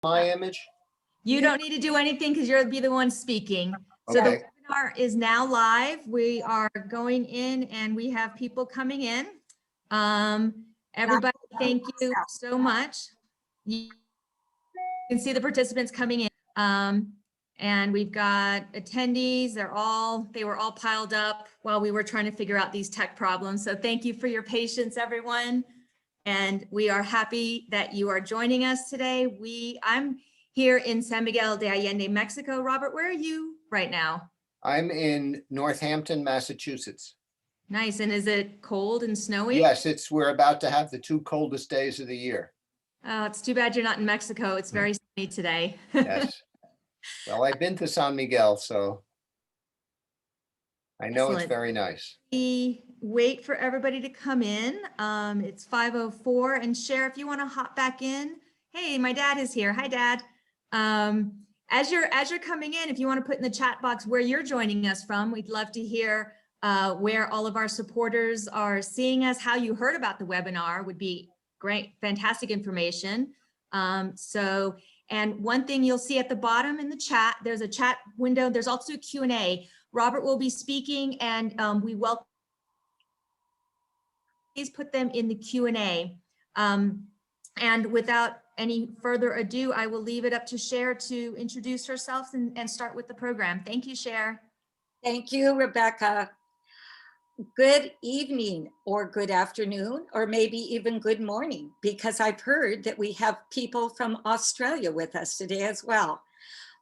my image? You don't need to do anything because you'll be the one speaking. So Okay. the webinar is now live. We are going in and we have people coming in. Everybody, thank you so much. You can see the participants coming in. And we've got attendees. They were all piled up while we were trying to figure out these tech problems. So thank you for your patience, everyone. And we are happy that you are joining us today. I'm here in San Miguel de Allende, Mexico. Robert, where are you right now? I'm in Northampton, Massachusetts. Nice. And is it cold and snowy? Yes, we're about to have the 2 coldest days of the year. Oh, it's too bad you're not in Mexico. It's very sunny today. Yes. Well, I've been to San Miguel, so I know Excellent. It's very nice. We wait for everybody to come in. It's 5:04, and Cher, if you want to hop back in. Hey, my dad is here. Hi, Dad. As you're coming in, if you want to put in the chat box where you're joining us from, we'd love to hear where all of our supporters are seeing us. How you heard about the webinar would be great, fantastic information. And one thing you'll see at the bottom in the chat, there's a chat window. There's also a Q&A. Robert will be speaking, and we welcome. Please put them in the Q&A. And without any further ado, I will leave it up to Cher to introduce herself and start with the program. Thank you, Cher. Thank you, Rebecca. Good evening or good afternoon, or maybe even good morning, because I've heard that we have people from Australia with us today as well.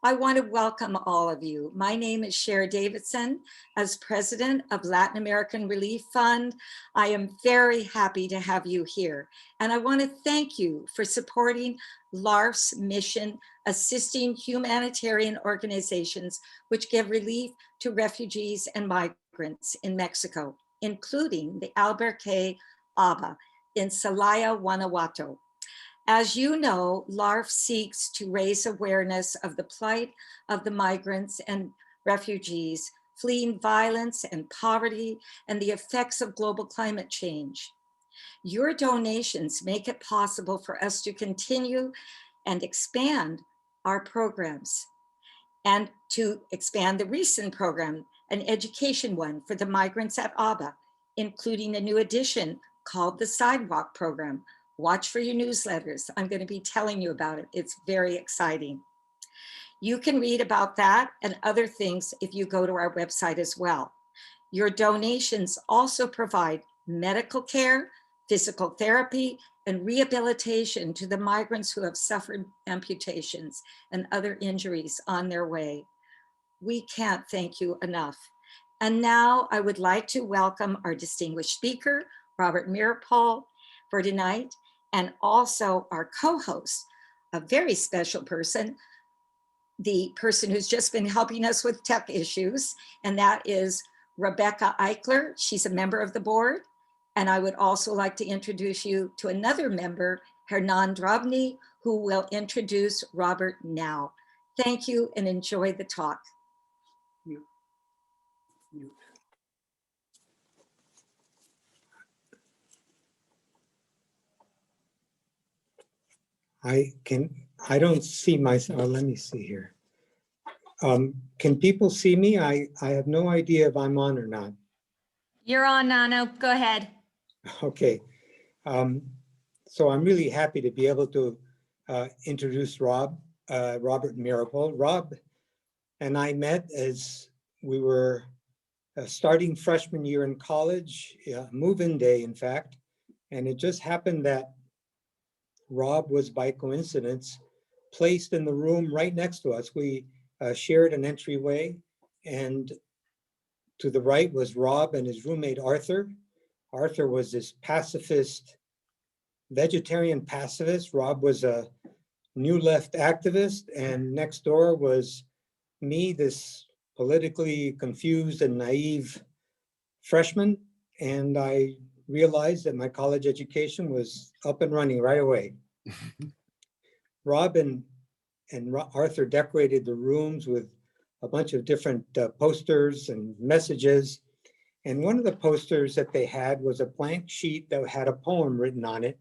I want to welcome all of you. My name is Cher Davidson. As president of Latin American Relief Fund, I am very happy to have you here. And I want to thank you for supporting LARF's mission, assisting humanitarian organizations which give relief to refugees and migrants in Mexico, including the Albergue ABA in Celaya, Guanajuato. As you know, LARF seeks to raise awareness of the plight of the migrants and refugees fleeing violence and poverty and the effects of global climate change. Your donations make it possible for us to continue and expand our programs, and to expand the recent program, an education one for the migrants at ABA, including a new edition called the Sidewalk Program. Watch for your newsletters. I'm going to be telling you about it. It's very exciting. You can read about that and other things if you go to our website as well. Your donations also provide medical care, physical therapy, and rehabilitation to the migrants who have suffered amputations and other injuries on their way. We can't thank you enough. And now I would like to welcome our distinguished speaker, Robert Meeropol, for tonight, and also our co-host, a very special person, the person who's just been helping us with tech issues, and that is Rebecca Eichler. She's a member of the board. And I would also like to introduce you to another member, Hernan Drobny, who will introduce Robert now. Thank you and enjoy the talk. I don't see myself. Let me see here. Can people see me? I have no idea if I'm on or not. You're on, Nano. Go ahead. Okay. So I'm really happy to be able to introduce Robert Meeropol. Rob and I met as we were starting freshman year in college, move-in day, in fact. And it just happened that Rob was, by coincidence, placed in the room right next to us. We shared an entryway, and to the right was Rob and his roommate, Arthur. Arthur was this pacifist, vegetarian pacifist. Rob was a New Left activist, and next door was me, this politically confused and naive freshman. And I realized that my college education was up and running right away. Rob and Arthur decorated the rooms with a bunch of different posters and messages. And one of the posters that they had was a blank sheet that had a poem written on it.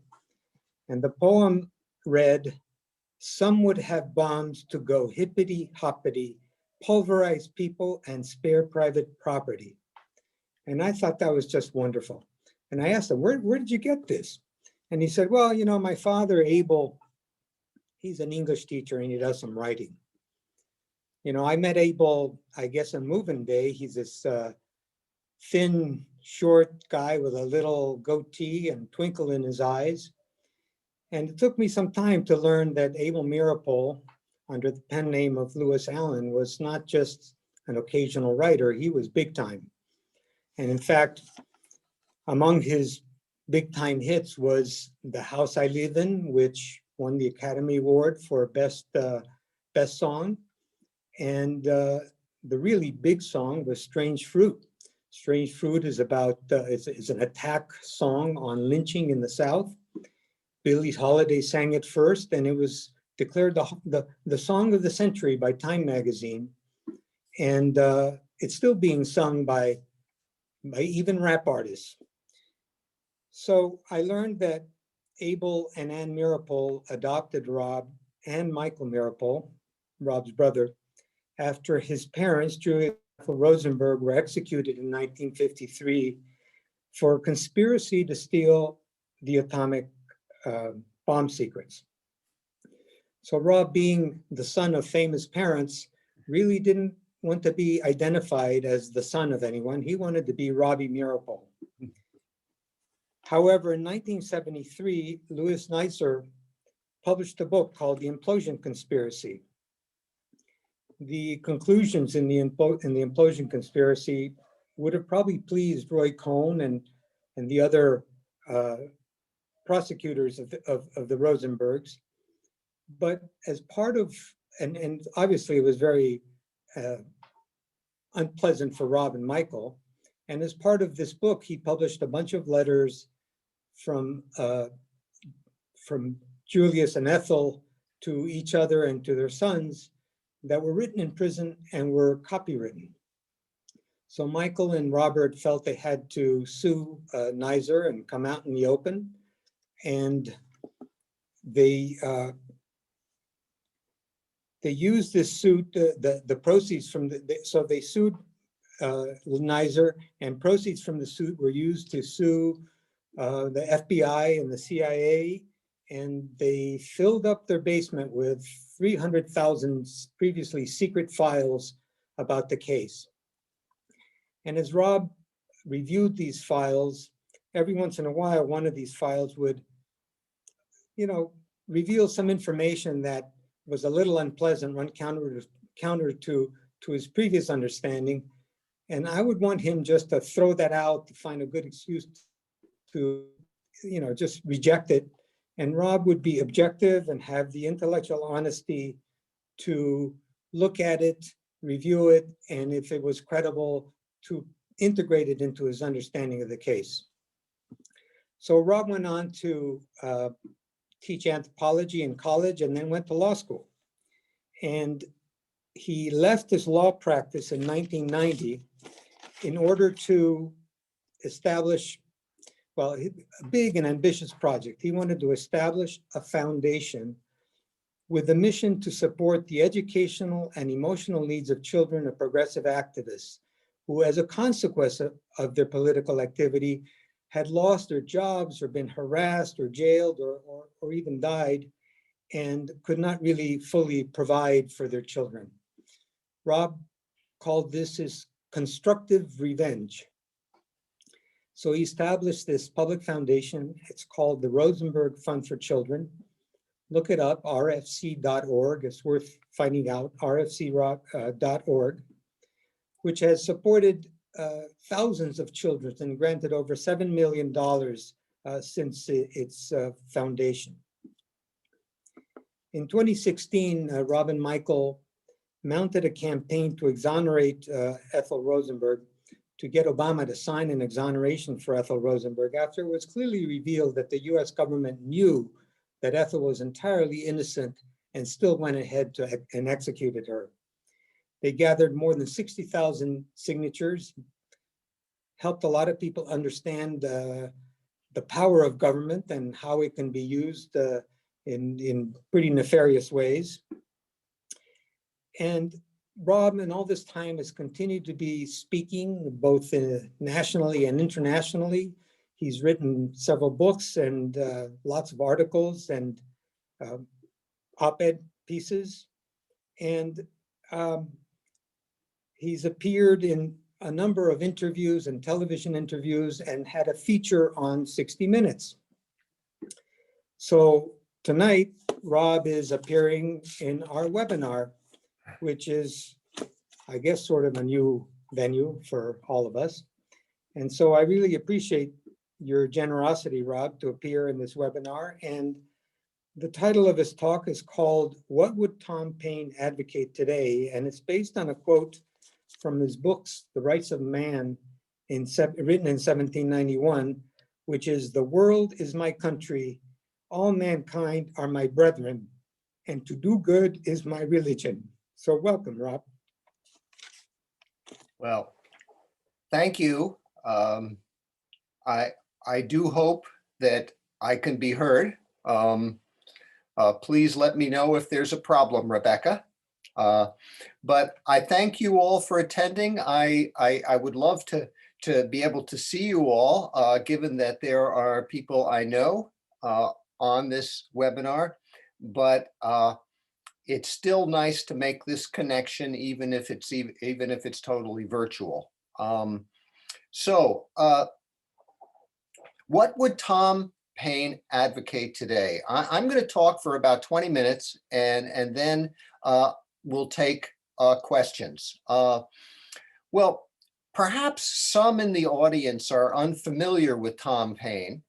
And the poem read, Some would have bombs to go hippity hoppity, pulverize people and spare private property. And I thought that was just wonderful. And I asked him, where did you get this? And he said, well, you know, my father, Abel, he's an English teacher and he does some writing. You know, I met Abel, I guess, on moving day. He's this thin, short guy with a little goatee and twinkle in his eyes. And it took me some time to learn that Abel Meeropol, under the pen name of Lewis Allen, was not just an occasional writer, he was big time. And in fact, among his big time hits was The House I Live In, which won the Academy Award for best song. And the really big song was Strange Fruit. Strange Fruit is about, is an attack song on lynching in the South. Billie Holiday sang it first, and it was declared the song of the century by Time magazine. And it's still being sung by even rap artists. So I learned that Abel and Ann Meeropol adopted Rob and Michael Meeropol, Rob's brother, after his parents, Julia and Ethel Rosenberg, were executed in 1953 for conspiracy to steal the atomic bomb secrets. So Rob, being the son of famous parents, really didn't want to be identified as the son of anyone. He wanted to be Robbie Meeropol. However, in 1973, Louis Neisser published a book called The Implosion Conspiracy. The conclusions in the Implosion Conspiracy would have probably pleased Roy Cohn and the other prosecutors of the Rosenbergs. But as part of, and obviously it was very unpleasant for Rob and Michael. And as part of this book, he published a bunch of letters from Julius and Ethel to each other and to their sons that were written in prison and were copywritten. So Michael and Robert felt they had to sue Neisser and come out in the open. And they used this suit, the proceeds from so they sued Neisser, and proceeds from the suit were used to sue the FBI and the CIA, and they filled up their basement with 300,000 previously secret files about the case. And as Rob reviewed these files, every once in a while, one of these files would, you know, reveal some information that was a little unpleasant, run counter to his previous understanding. And I would want him just to throw that out, to find a good excuse to, you know, just reject it. And Rob would be objective and have the intellectual honesty to look at it, review it, and if it was credible, to integrate it into his understanding of the case. So Rob went on to teach anthropology in college and then went to law school. And he left his law practice in 1990 in order to establish, well, a big and ambitious project. He wanted to establish a foundation with a mission to support the educational and emotional needs of children of progressive activists who, as a consequence of their political activity, had lost their jobs or been harassed or jailed or even died and could not really fully provide for their children. Rob called this his constructive revenge. So he established this public foundation. It's called the Rosenberg Fund for Children. Look it up, rfc.org. It's worth finding out, rfc.org, which has supported thousands of children and granted over $7 million since its foundation. In 2016, Rob and Michael mounted a campaign to exonerate Ethel Rosenberg, to get Obama to sign an exoneration for Ethel Rosenberg after it was clearly revealed that the US government knew that Ethel was entirely innocent and still went ahead and executed her. They gathered more than 60,000 signatures, helped a lot of people understand the power of government and how it can be used in pretty nefarious ways. And Rob, in all this time, has continued to be speaking both nationally and internationally. He's written several books and lots of articles and op-ed pieces. And he's appeared in a number of interviews and television interviews and had a feature on 60 Minutes. So tonight, Rob is appearing in our webinar, which is, I guess, sort of a new venue for all of us. And so I really appreciate your generosity, Rob, to appear in this webinar. And the title of his talk is called, "What Would Tom Paine Advocate Today?" And it's based on a quote from his books, The Rights of Man, written in 1791, which is, "The world is my country, all mankind are my brethren, and to do good is my religion." So welcome, Rob. Well, thank you. I do hope that I can be heard. Please let me know if there's a problem, Rebecca. But I thank you all for attending. I would love to be able to see you all, given that there are people I know on this webinar, but it's still nice to make this connection, even if it's totally virtual. What would Tom Paine advocate today? I'm going to talk for about 20 minutes, and then we'll take questions. Well, perhaps some in the audience are unfamiliar with Tom Paine.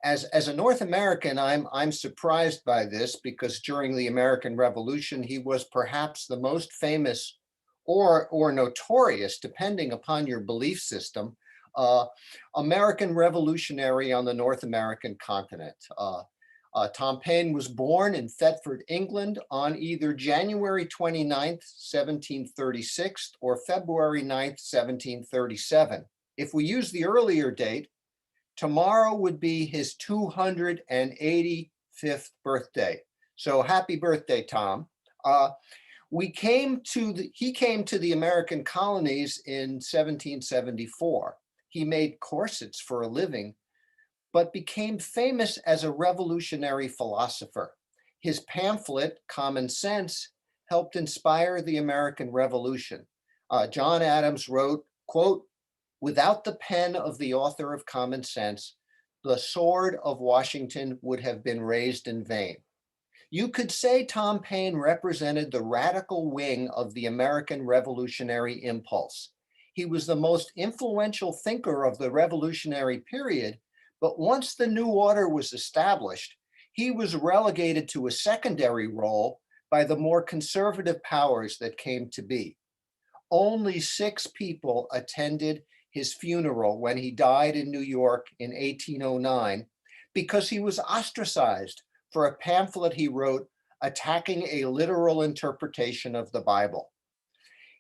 As a North American, I'm surprised by this, because during the American Revolution, he was perhaps the most famous or notorious, depending upon your belief system, American revolutionary on the North American continent. Tom Paine was born in Thetford, England on either January 29th, 1736 or February 9th, 1737. If we use the earlier date, tomorrow would be his 285th birthday. So happy birthday, Tom. He came to the American colonies in 1774. He made corsets for a living, but became famous as a revolutionary philosopher. His pamphlet, Common Sense, helped inspire the American Revolution. John Adams wrote, quote, "Without the pen of the author of Common Sense, the sword of Washington would have been raised in vain." You could say Tom Paine represented the radical wing of the American revolutionary impulse. He was the most influential thinker of the revolutionary period, but once the new order was established, he was relegated to a secondary role by the more conservative powers that came to be. Only 6 people attended his funeral when he died in New York in 1809, because he was ostracized for a pamphlet he wrote attacking a literal interpretation of the Bible.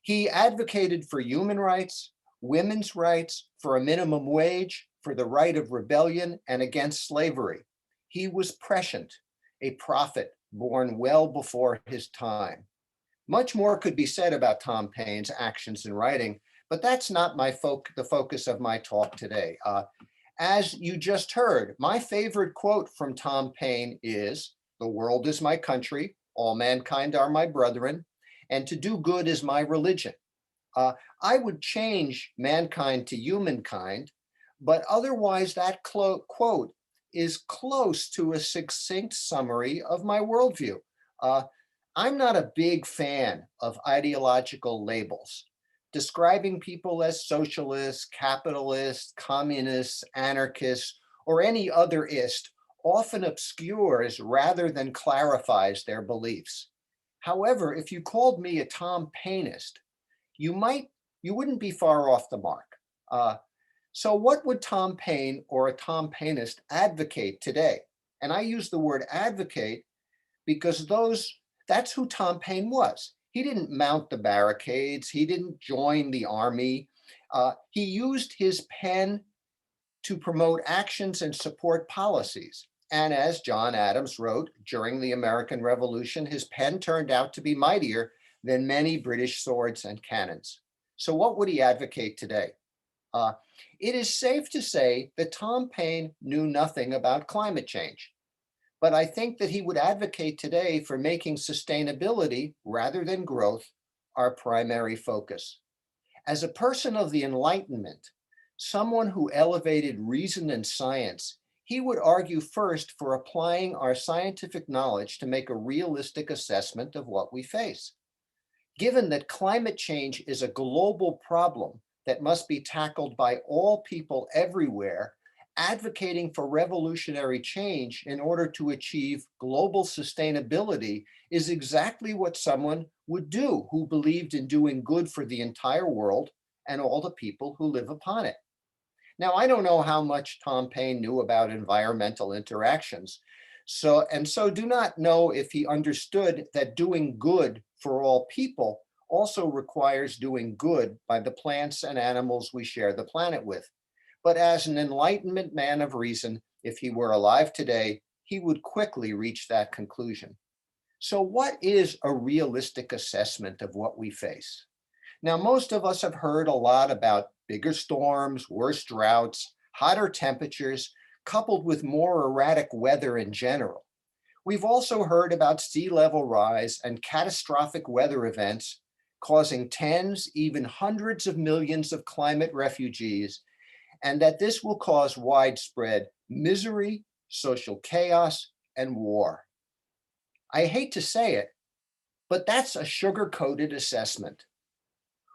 He advocated for human rights, women's rights, for a minimum wage, for the right of rebellion, and against slavery. He was prescient, a prophet born well before his time. Much more could be said about Tom Paine's actions and writing, but that's not the focus of my talk today. As you just heard, my favorite quote from Tom Paine is, "The world is my country, all mankind are my brethren, and to do good is my religion." I would change mankind to humankind, but otherwise that quote is close to a succinct summary of my worldview. I'm not a big fan of ideological labels. Describing people as socialists, capitalists, communists, anarchists, or any other ist often obscures rather than clarifies their beliefs. However, if you called me a Tom Painist, you wouldn't be far off the mark. So what would Tom Paine or a Tom Painist advocate today? And I use the word advocate because that's who Tom Paine was. He didn't mount the barricades. He didn't join the army. He used his pen to promote actions and support policies. And as John Adams wrote, during the American Revolution, his pen turned out to be mightier than many British swords and cannons. So what would he advocate today? Uh, it is safe to say that Tom Paine knew nothing about climate change, but I think that he would advocate today for making sustainability rather than growth our primary focus. As a person of the Enlightenment, someone who elevated reason and science, he would argue first for applying our scientific knowledge to make a realistic assessment of what we face. Given that climate change is a global problem that must be tackled by all people everywhere, advocating for revolutionary change in order to achieve global sustainability is exactly what someone would do who believed in doing good for the entire world and all the people who live upon it. Now, I don't know how much Tom Paine knew about environmental interactions, so do not know if he understood that doing good for all people also requires doing good by the plants and animals we share the planet with. But as an Enlightenment man of reason, if he were alive today, he would quickly reach that conclusion. So what is a realistic assessment of what we face? Now, most of us have heard a lot about bigger storms, worse droughts, hotter temperatures, coupled with more erratic weather in general. We've also heard about sea level rise and catastrophic weather events causing tens, even hundreds of millions of climate refugees, and that this will cause widespread misery, social chaos, and war. I hate to say it, but that's a sugar-coated assessment.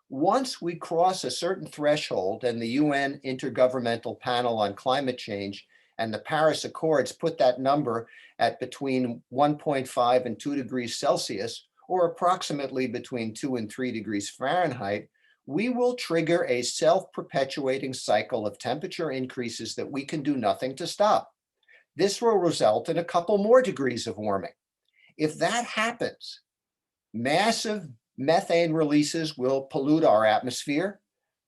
Once we cross a certain threshold and the UN Intergovernmental Panel on Climate Change and the Paris Accords put that number at between 1.5 and 2 degrees Celsius, or approximately between 2 and 3 degrees Fahrenheit, we will trigger a self-perpetuating cycle of temperature increases that we can do nothing to stop. This will result in a couple more degrees of warming. If that happens, massive methane releases will pollute our atmosphere,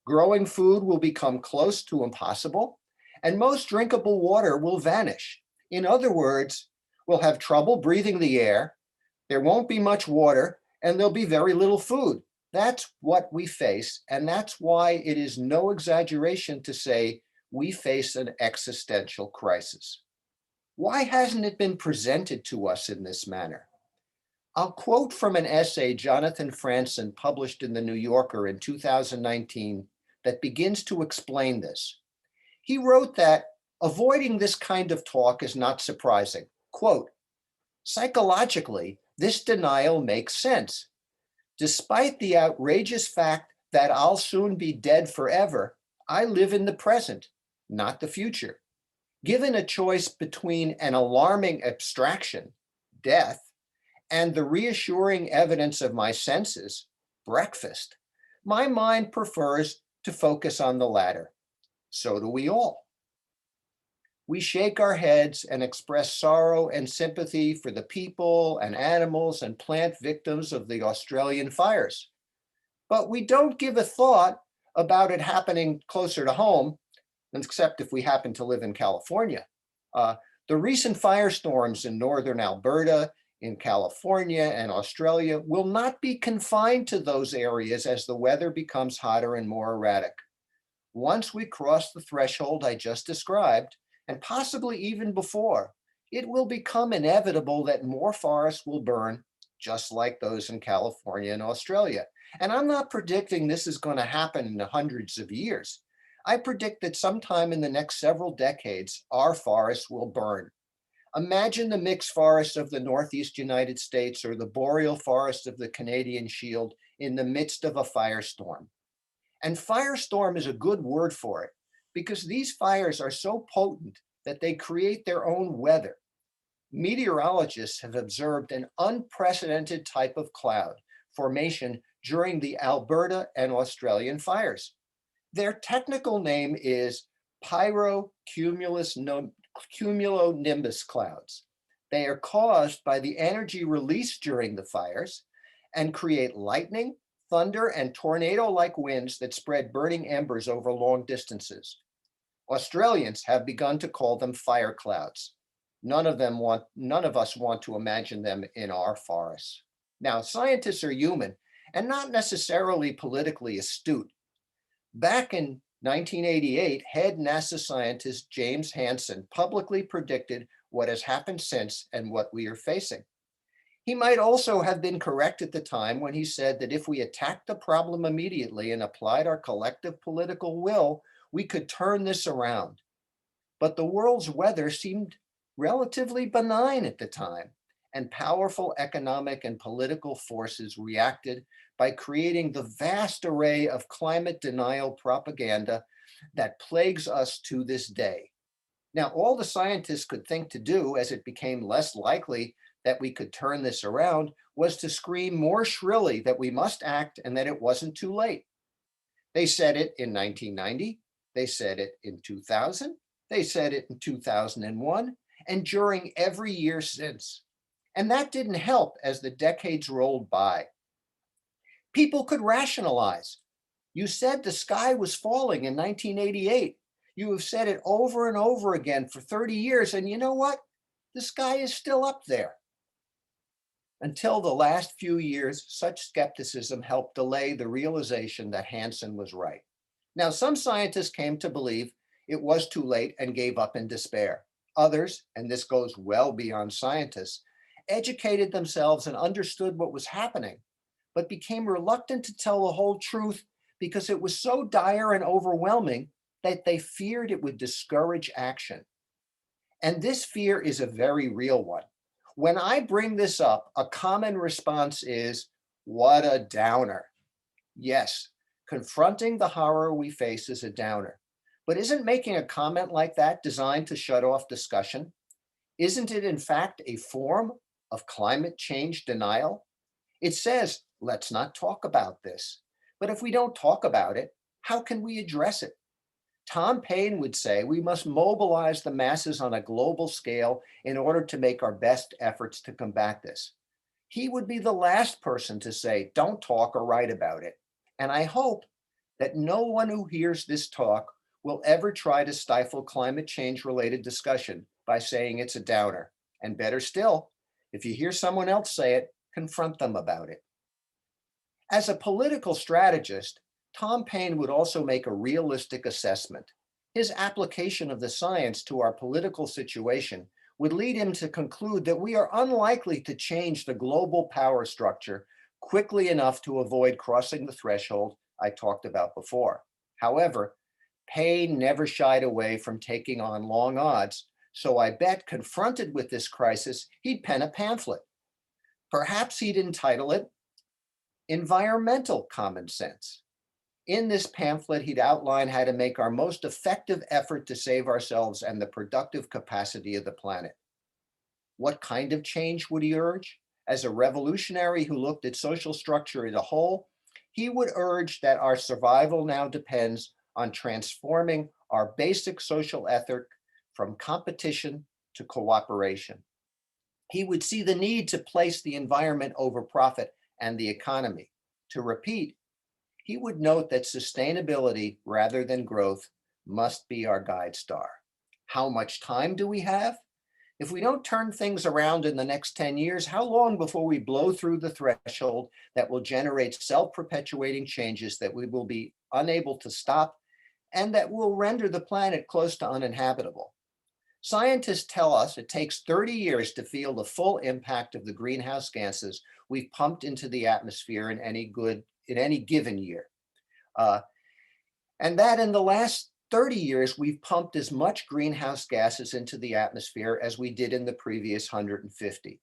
growing food will become close to impossible, and most drinkable water will vanish. In other words, we'll have trouble breathing the air, there won't be much water, and there'll be very little food. That's what we face, and that's why it is no exaggeration to say we face an existential crisis. Why hasn't it been presented to us in this manner? I'll quote from an essay Jonathan Franzen published in the New Yorker in 2019 that begins to explain this. He wrote that avoiding this kind of talk is not surprising. Quote, psychologically, this denial makes sense. Despite the outrageous fact that I'll soon be dead forever, I live in the present, not the future. Given a choice between an alarming abstraction, death, and the reassuring evidence of my senses, breakfast, my mind prefers to focus on the latter. So do we all. We shake our heads and express sorrow and sympathy for the people and animals and plant victims of the Australian fires. But we don't give a thought about it happening closer to home, except if we happen to live in California. The recent firestorms in northern Alberta, in California and Australia will not be confined to those areas as the weather becomes hotter and more erratic. Once we cross the threshold I just described, and possibly even before, it will become inevitable that more forests will burn, just like those in California and Australia. And I'm not predicting this is going to happen in the hundreds of years. I predict that sometime in the next several decades, our forests will burn. Imagine the mixed forests of the Northeast United States or the boreal forest of the Canadian Shield in the midst of a firestorm. And firestorm is a good word for it, because these fires are so potent that they create their own weather. Meteorologists have observed an unprecedented type of cloud formation during the Alberta and Australian fires. Their technical name is cumulonimbus clouds. They are caused by the energy released during the fires and create lightning, thunder, and tornado-like winds that spread burning embers over long distances. Australians have begun to call them fire clouds. None of us want to imagine them in our forests. Now, scientists are human and not necessarily politically astute. Back in 1988, head NASA scientist James Hansen publicly predicted what has happened since and what we are facing. He might also have been correct at the time when he said that if we attacked the problem immediately and applied our collective political will, we could turn this around. But the world's weather seemed relatively benign at the time, and powerful economic and political forces reacted by creating the vast array of climate denial propaganda that plagues us to this day. Now, all the scientists could think to do as it became less likely that we could turn this around was to scream more shrilly that we must act and that it wasn't too late. They said it in 1990, they said it in 2000, they said it in 2001, and during every year since. And that didn't help as the decades rolled by. People could rationalize. You said the sky was falling in 1988. You have said it over and over again for 30 years, and you know what? The sky is still up there. Until the last few years, such skepticism helped delay the realization that Hansen was right. Now, some scientists came to believe it was too late and gave up in despair. Others, and this goes well beyond scientists, educated themselves and understood what was happening, but became reluctant to tell the whole truth because it was so dire and overwhelming that they feared it would discourage action. And this fear is a very real one. When I bring this up, a common response is, what a downer. Yes, confronting the horror we face is a downer. But isn't making a comment like that designed to shut off discussion? Isn't it in fact a form of climate change denial? It says, let's not talk about this. But if we don't talk about it, how can we address it? Tom Paine would say we must mobilize the masses on a global scale in order to make our best efforts to combat this. He would be the last person to say, don't talk or write about it. And I hope that no one who hears this talk will ever try to stifle climate change related discussion by saying it's a downer. And better still, if you hear someone else say it, confront them about it. As a political strategist, Tom Paine would also make a realistic assessment. His application of the science to our political situation would lead him to conclude that we are unlikely to change the global power structure quickly enough to avoid crossing the threshold I talked about before. However, Paine never shied away from taking on long odds, so I bet confronted with this crisis, he'd pen a pamphlet. Perhaps he'd entitle it Environmental Common Sense. In this pamphlet, he'd outline how to make our most effective effort to save ourselves and the productive capacity of the planet. What kind of change would he urge? As a revolutionary who looked at social structure as a whole, he would urge that our survival now depends on transforming our basic social ethic from competition to cooperation. He would see the need to place the environment over profit and the economy. To repeat, he would note that sustainability rather than growth must be our guide star. How much time do we have? If we don't turn things around in the next 10 years, how long before we blow through the threshold that will generate self-perpetuating changes that we will be unable to stop and that will render the planet close to uninhabitable? Scientists tell us it takes 30 years to feel the full impact of the greenhouse gases we've pumped into the atmosphere in any given year. And that in the last 30 years, we've pumped as much greenhouse gases into the atmosphere as we did in the previous 150.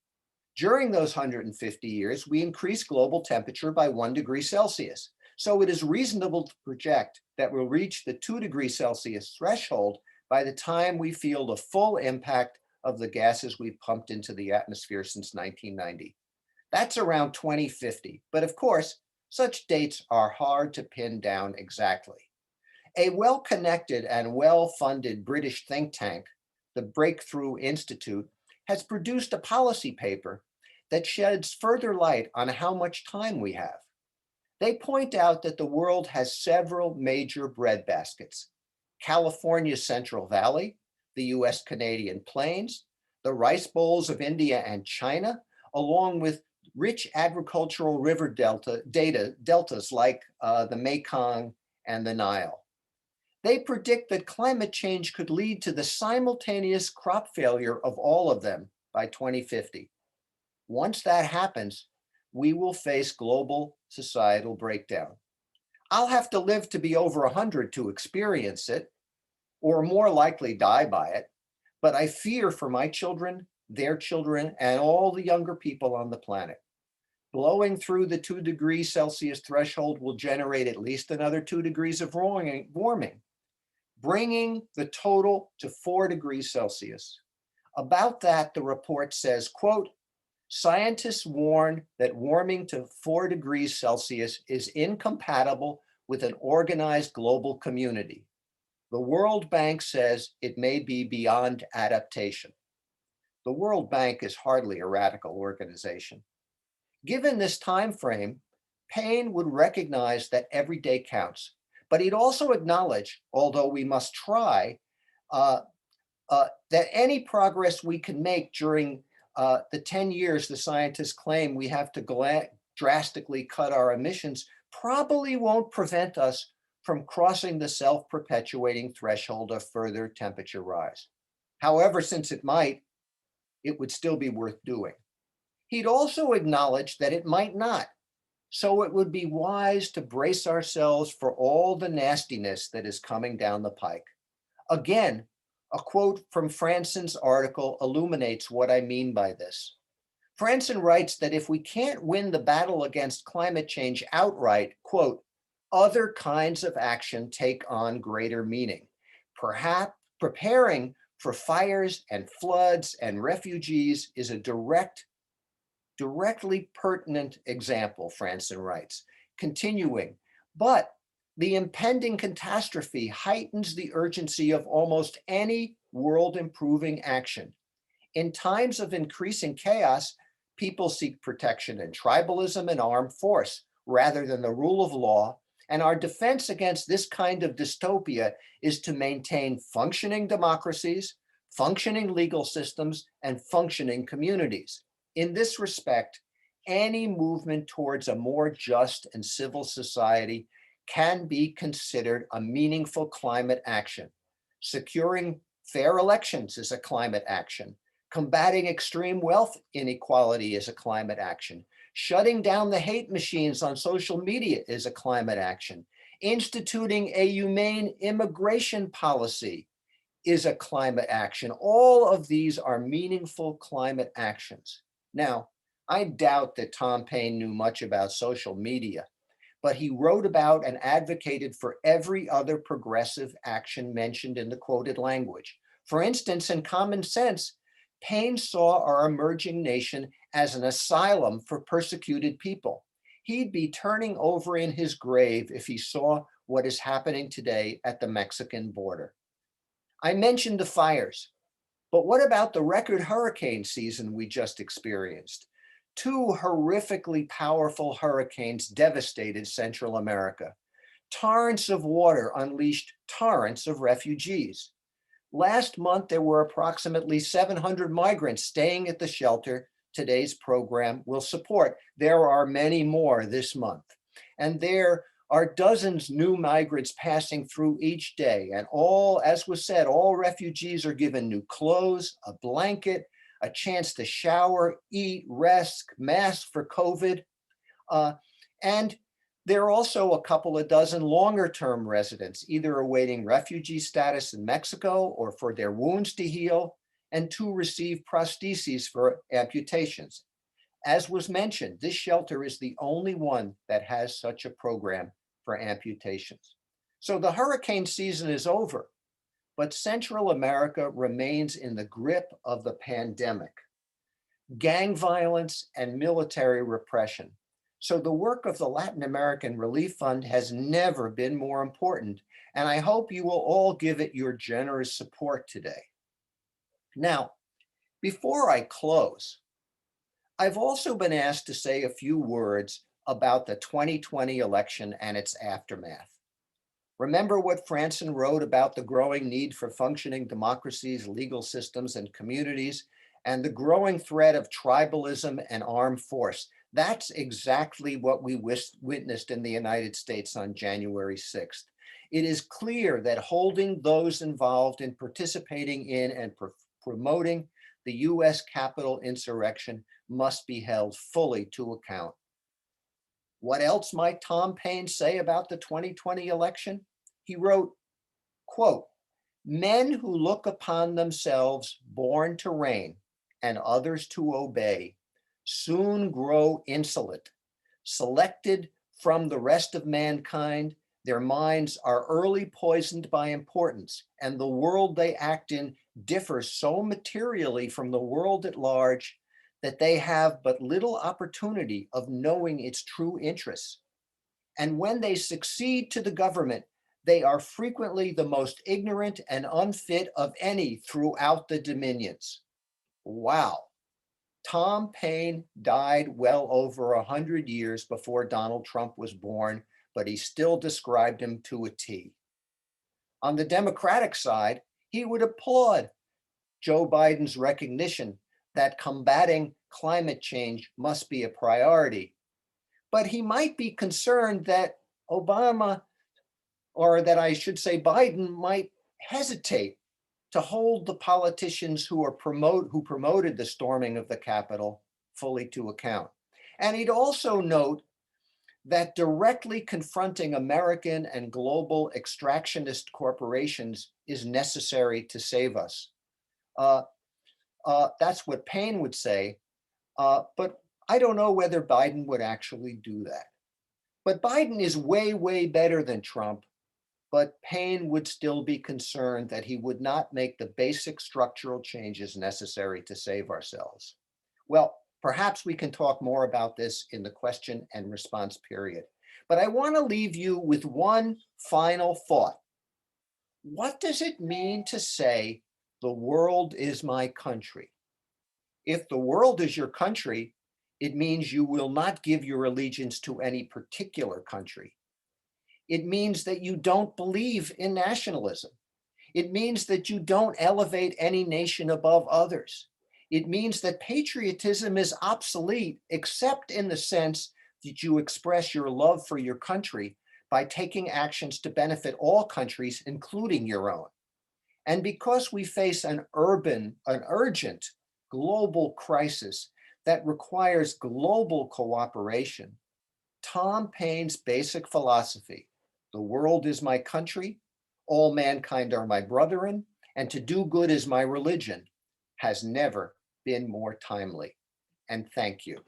During those 150 years, we increased global temperature by 1 degree Celsius. So it is reasonable to project that we'll reach the 2 degrees Celsius threshold by the time we feel the full impact of the gases we've pumped into the atmosphere since 1990. That's around 2050. But of course, such dates are hard to pin down exactly. A well-connected and well-funded British think tank, the Breakthrough Institute, has produced a policy paper that sheds further light on how much time we have. They point out that the world has several major breadbaskets: California's Central Valley, the US Canadian Plains, the rice bowls of India and China, along with rich agricultural river deltas like the Mekong and the Nile. They predict that climate change could lead to the simultaneous crop failure of all of them by 2050. Once that happens, we will face global societal breakdown. I'll have to live to be over 100 to experience it, or more likely die by it, but I fear for my children, their children, and all the younger people on the planet. Blowing through the 2 degrees Celsius threshold will generate at least another 2 degrees of warming, bringing the total to 4 degrees Celsius. About that, the report says, quote, scientists warn that warming to 4 degrees Celsius is incompatible with an organized global community. The World Bank says it may be beyond adaptation. The World Bank is hardly a radical organization. Given this time frame, Paine would recognize that every day counts, but he'd also acknowledge, although we must try, that any progress we can make during the 10 years the scientists claim we have to drastically cut our emissions probably won't prevent us from crossing the self-perpetuating threshold of further temperature rise. However, since it might, it would still be worth doing. He'd also acknowledge that it might not. So it would be wise to brace ourselves for all the nastiness that is coming down the pike. Again, a quote from Franson's article illuminates what I mean by this. Franson writes that if we can't win the battle against climate change outright, quote, other kinds of action take on greater meaning. Perhaps preparing for fires and floods and refugees is a directly pertinent example, Franson writes, continuing, but the impending catastrophe heightens the urgency of almost any world-improving action. In times of increasing chaos, people seek protection in tribalism and armed force rather than the rule of law, and our defense against this kind of dystopia is to maintain functioning democracies, functioning legal systems, and functioning communities. In this respect, any movement towards a more just and civil society can be considered a meaningful climate action. Securing fair elections is a climate action. Combating extreme wealth inequality is a climate action. Shutting down the hate machines on social media is a climate action. Instituting a humane immigration policy is a climate action. All of these are meaningful climate actions. Now, I doubt that Tom Paine knew much about social media, but he wrote about and advocated for every other progressive action mentioned in the quoted language. For instance, in Common Sense, Paine saw our emerging nation as an asylum for persecuted people. He'd be turning over in his grave if he saw what is happening today at the Mexican border. I mentioned the fires, but what about the record hurricane season we just experienced? 2 horrifically powerful hurricanes devastated Central America. Torrents of water unleashed torrents of refugees. Last month, there were approximately 700 migrants staying at the shelter today's program will support. There are many more this month. And there are dozens new migrants passing through each day. And all, as was said, all refugees are given new clothes, a blanket, a chance to shower, eat, rest, mask for COVID. And there are also a couple of dozen longer-term residents, either awaiting refugee status in Mexico or for their wounds to heal, and 2 receive prostheses for amputations. As was mentioned, this shelter is the only one that has such a program for amputations. So the hurricane season is over, but Central America remains in the grip of the pandemic, gang violence, and military repression. So the work of the Latin American Relief Fund has never been more important, and I hope you will all give it your generous support today. Now, before I close, I've also been asked to say a few words about the 2020 election and its aftermath. Remember what Franson wrote about the growing need for functioning democracies, legal systems, and communities, and the growing threat of tribalism and armed force. That's exactly what we witnessed in the United States on January 6th. It is clear that holding those involved in participating in and promoting the US Capitol insurrection must be held fully to account. What else might Tom Paine say about the 2020 election? He wrote, quote, "Men who look upon themselves born to reign and others to obey soon grow insolent. Selected from the rest of mankind, their minds are early poisoned by importance, and the world they act in differs so materially from the world at large that they have but little opportunity of knowing its true interests. And when they succeed to the government, they are frequently the most ignorant and unfit of any throughout the dominions." Wow. Tom Paine died well over 100 years before Donald Trump was born, but he still described him to a T. On the Democratic side, he would applaud Joe Biden's recognition that combating climate change must be a priority. But he might be concerned that Obama, or that I should say Biden, might hesitate to hold the politicians who promoted the storming of the Capitol fully to account. And he'd also note that directly confronting American and global extractionist corporations is necessary to save us. That's what Paine would say, but I don't know whether Biden would actually do that. But Biden is way, way better than Trump, but Paine would still be concerned that he would not make the basic structural changes necessary to save ourselves. Well, perhaps we can talk more about this in the question and response period. But I want to leave you with one final thought. What does it mean to say, "The world is my country"? If the world is your country, it means you will not give your allegiance to any particular country. It means that you don't believe in nationalism. It means that you don't elevate any nation above others. It means that patriotism is obsolete, except in the sense that you express your love for your country by taking actions to benefit all countries, including your own. And because we face an urgent global crisis that requires global cooperation, Tom Paine's basic philosophy, "The world is my country, all mankind are my brethren, and to do good is my religion," has never been more timely. And thank you.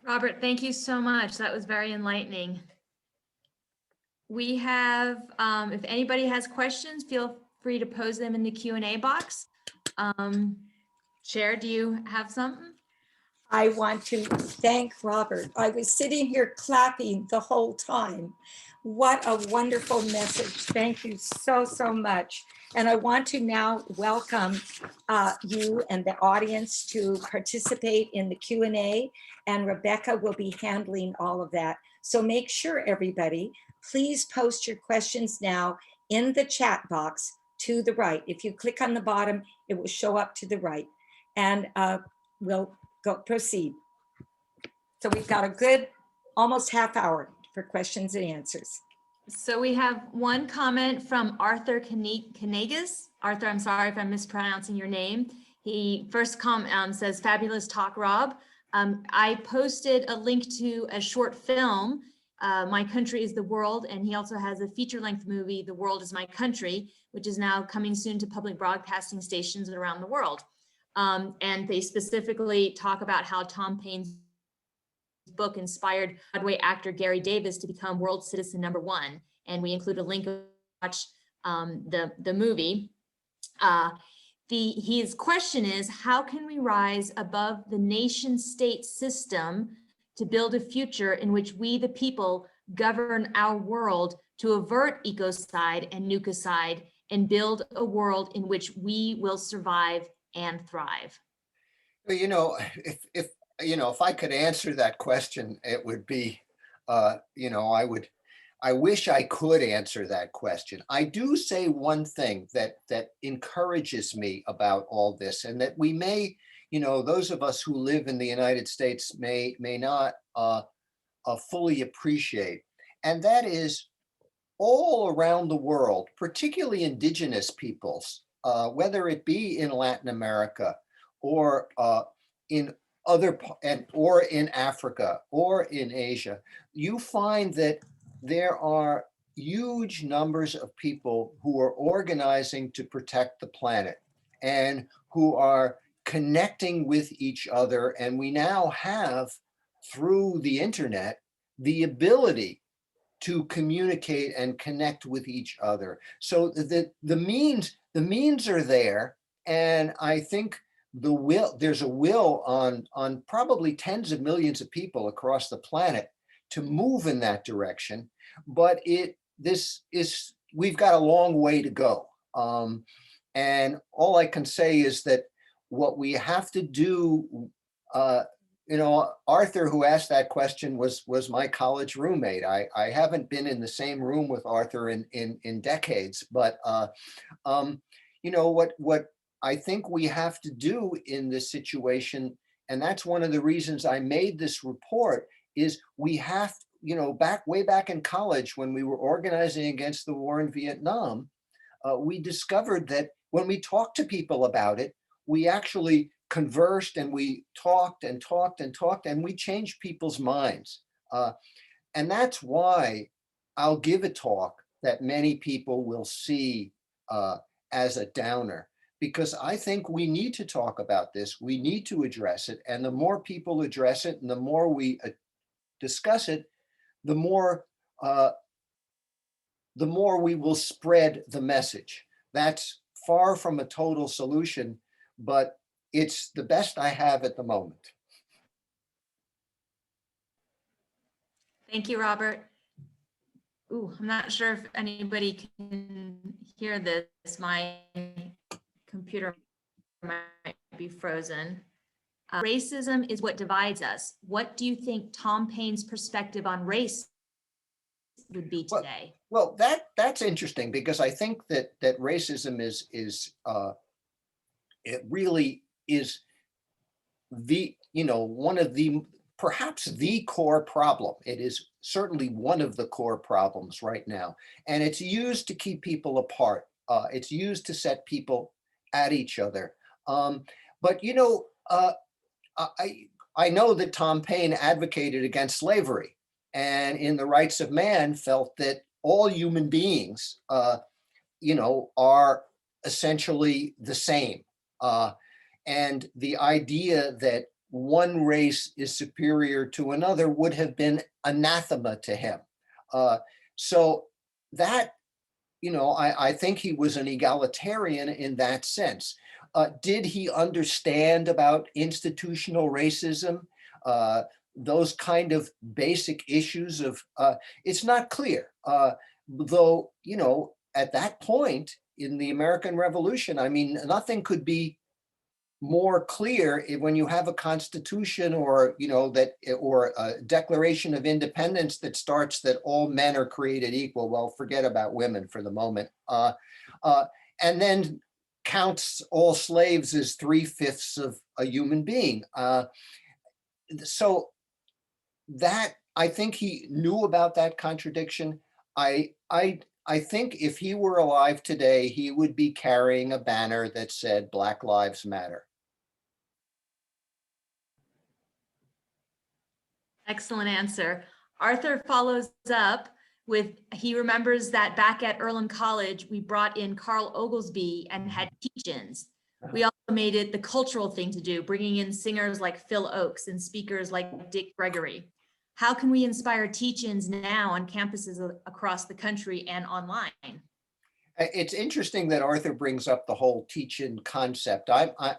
Robert, thank you so much. That was very enlightening. We have, if anybody has questions, feel free to pose them in the Q&A box. Chair, do you have something? I want to thank Robert. I was sitting here clapping the whole time. What a wonderful message. Thank you so, so much. And I want to now welcome you and the audience to participate in the Q&A, and Rebecca will be handling all of that. So make sure, everybody, please post your questions now in the chat box to the right. If you click on the bottom, it will show up to the right. And we'll proceed. So we've got a good almost half hour for questions and answers. So we have one comment from Arthur Canegas. Arthur, I'm sorry if I'm mispronouncing your name. He first says, "Fabulous talk, Rob." I posted a link to a short film, "My Country is the World," and he also has a feature-length movie, "The World is My Country," which is now coming soon to public broadcasting stations around the world. And they specifically talk about how Tom Paine's book inspired Broadway actor Gary Davis to become world citizen #1. And we include a link to watch the movie. His question is, how can we rise above the nation state system to build a future in which we, the people, govern our world to avert ecocide and nucocide and build a world in which we will survive and thrive? Well, if I could answer that question, it would be, I wish I could answer that question. I do say one thing that encourages me about all this, and that we may, those of us who live in the United States may not fully appreciate, and that is all around the world, particularly indigenous peoples, whether it be in Latin America or in or in Africa or in Asia, you find that there are huge numbers of people who are organizing to protect the planet and who are connecting with each other. And we now have, through the internet, the ability to communicate and connect with each other. So the means are there, and I think there's a will on probably tens of millions of people across the planet to move in that direction, but we've got a long way to go. And all I can say is that what we have to do, Arthur, who asked that question, was my college roommate. I haven't been in the same room with Arthur in decades, but what I think we have to do in this situation, and that's one of the reasons I made this report, is we have, way back in college when we were organizing against the war in Vietnam, we discovered that when we talked to people about it, we actually conversed and we talked and talked and talked, and we changed people's minds. And that's why I'll give a talk that many people will see as a downer, because I think we need to talk about this. We need to address it. And the more people address it and the more we discuss it, the more we will spread the message. That's far from a total solution, but it's the best I have at the moment. Thank you, Robert. Ooh, I'm not sure if anybody can hear this. My computer might be frozen. Racism is what divides us. What do you think Tom Paine's perspective on race would be today? Well, that's interesting, because I think that racism is it really is one of the, perhaps the core problem. It is certainly one of the core problems right now. And it's used to keep people apart. It's used to set people at each other. But I know that Tom Paine advocated against slavery, and in The Rights of Man felt that all human beings, are essentially the same. And the idea that one race is superior to another would have been anathema to him. So that, I think he was an egalitarian in that sense. Did he understand about institutional racism? Those kind of basic issues of, it's not clear. Though, at that point in the American Revolution, I mean, nothing could be more clear when you have a constitution or, or a Declaration of Independence that starts that all men are created equal. Well, forget about women for the moment. And then counts all slaves as 3/5 of a human being. So that, I think he knew about that contradiction. I think if he were alive today, he would be carrying a banner that said Black Lives Matter. Excellent answer. Arthur follows up with, he remembers that back at Earlham College, we brought in Carl Oglesby and had teach-ins. We also made it the cultural thing to do, bringing in singers like Phil Oakes and speakers like Dick Gregory. How can we inspire teach-ins now on campuses across the country and online? It's interesting that Arthur brings up the whole teach-in concept.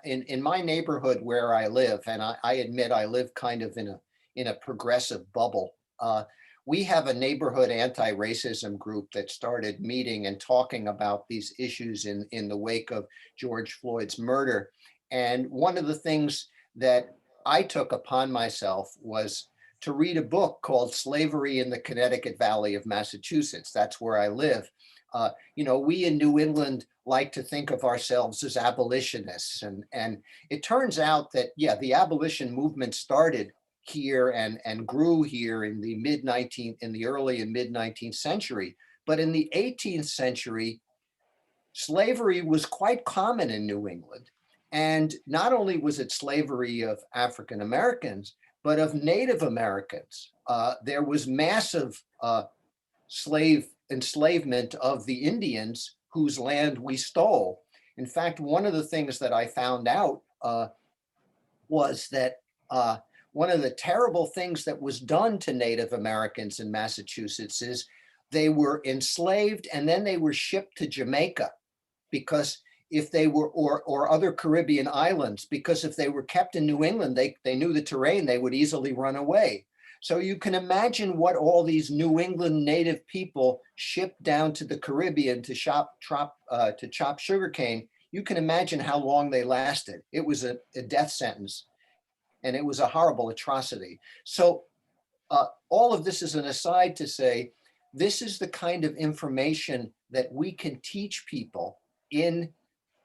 In my neighborhood where I live, and I admit I live kind of in a progressive bubble. We have a neighborhood anti-racism group that started meeting and talking about these issues in the wake of George Floyd's murder. And one of the things that I took upon myself was to read a book called Slavery in the Connecticut Valley of Massachusetts. That's where I live. We in New England like to think of ourselves as abolitionists. And it turns out that, yeah, the abolition movement started here and grew here in the early and mid 19th century. But in the 18th century, slavery was quite common in New England. And not only was it slavery of African Americans, but of Native Americans. There was massive slave enslavement of the Indians whose land we stole. In fact, one of the things that I found out was that one of the terrible things that was done to Native Americans in Massachusetts is they were enslaved and then they were shipped to Jamaica, because if they were, or other Caribbean islands, because if they were kept in New England, they knew the terrain, they would easily run away. So you can imagine what all these New England native people shipped down to the Caribbean to chop sugarcane. You can imagine how long they lasted. It was a death sentence, and it was a horrible atrocity. So all of this is an aside to say, this is the kind of information that we can teach people in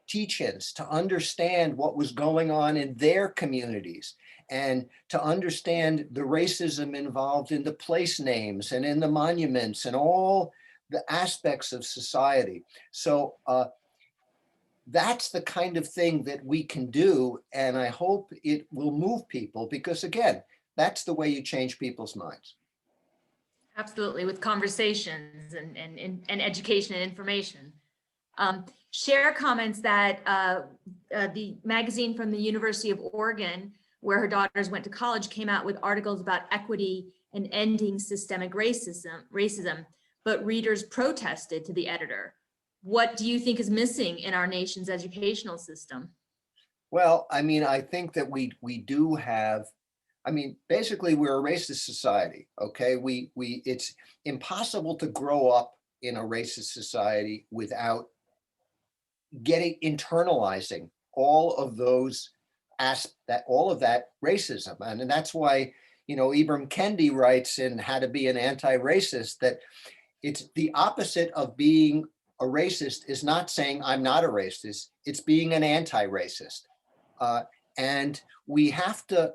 teach-ins to understand what was going on in their communities, and to understand the racism involved in the place names and in the monuments and all the aspects of society. So that's the kind of thing that we can do. And I hope it will move people, because again, that's the way you change people's minds. Absolutely, with conversations and education and information. Share comments that the magazine from the University of Oregon, where her daughters went to college, came out with articles about equity and ending systemic racism, but readers protested to the editor. What do you think is missing in our nation's educational system? Well, I mean, I think that we do have, I mean, basically we're a racist society, okay? It's impossible to grow up in a racist society without internalizing all of those all of that racism. And that's why, Ibram Kendi writes in How to Be an Anti-Racist that it's the opposite of being a racist is not saying I'm not a racist, it's being an anti-racist. And we have to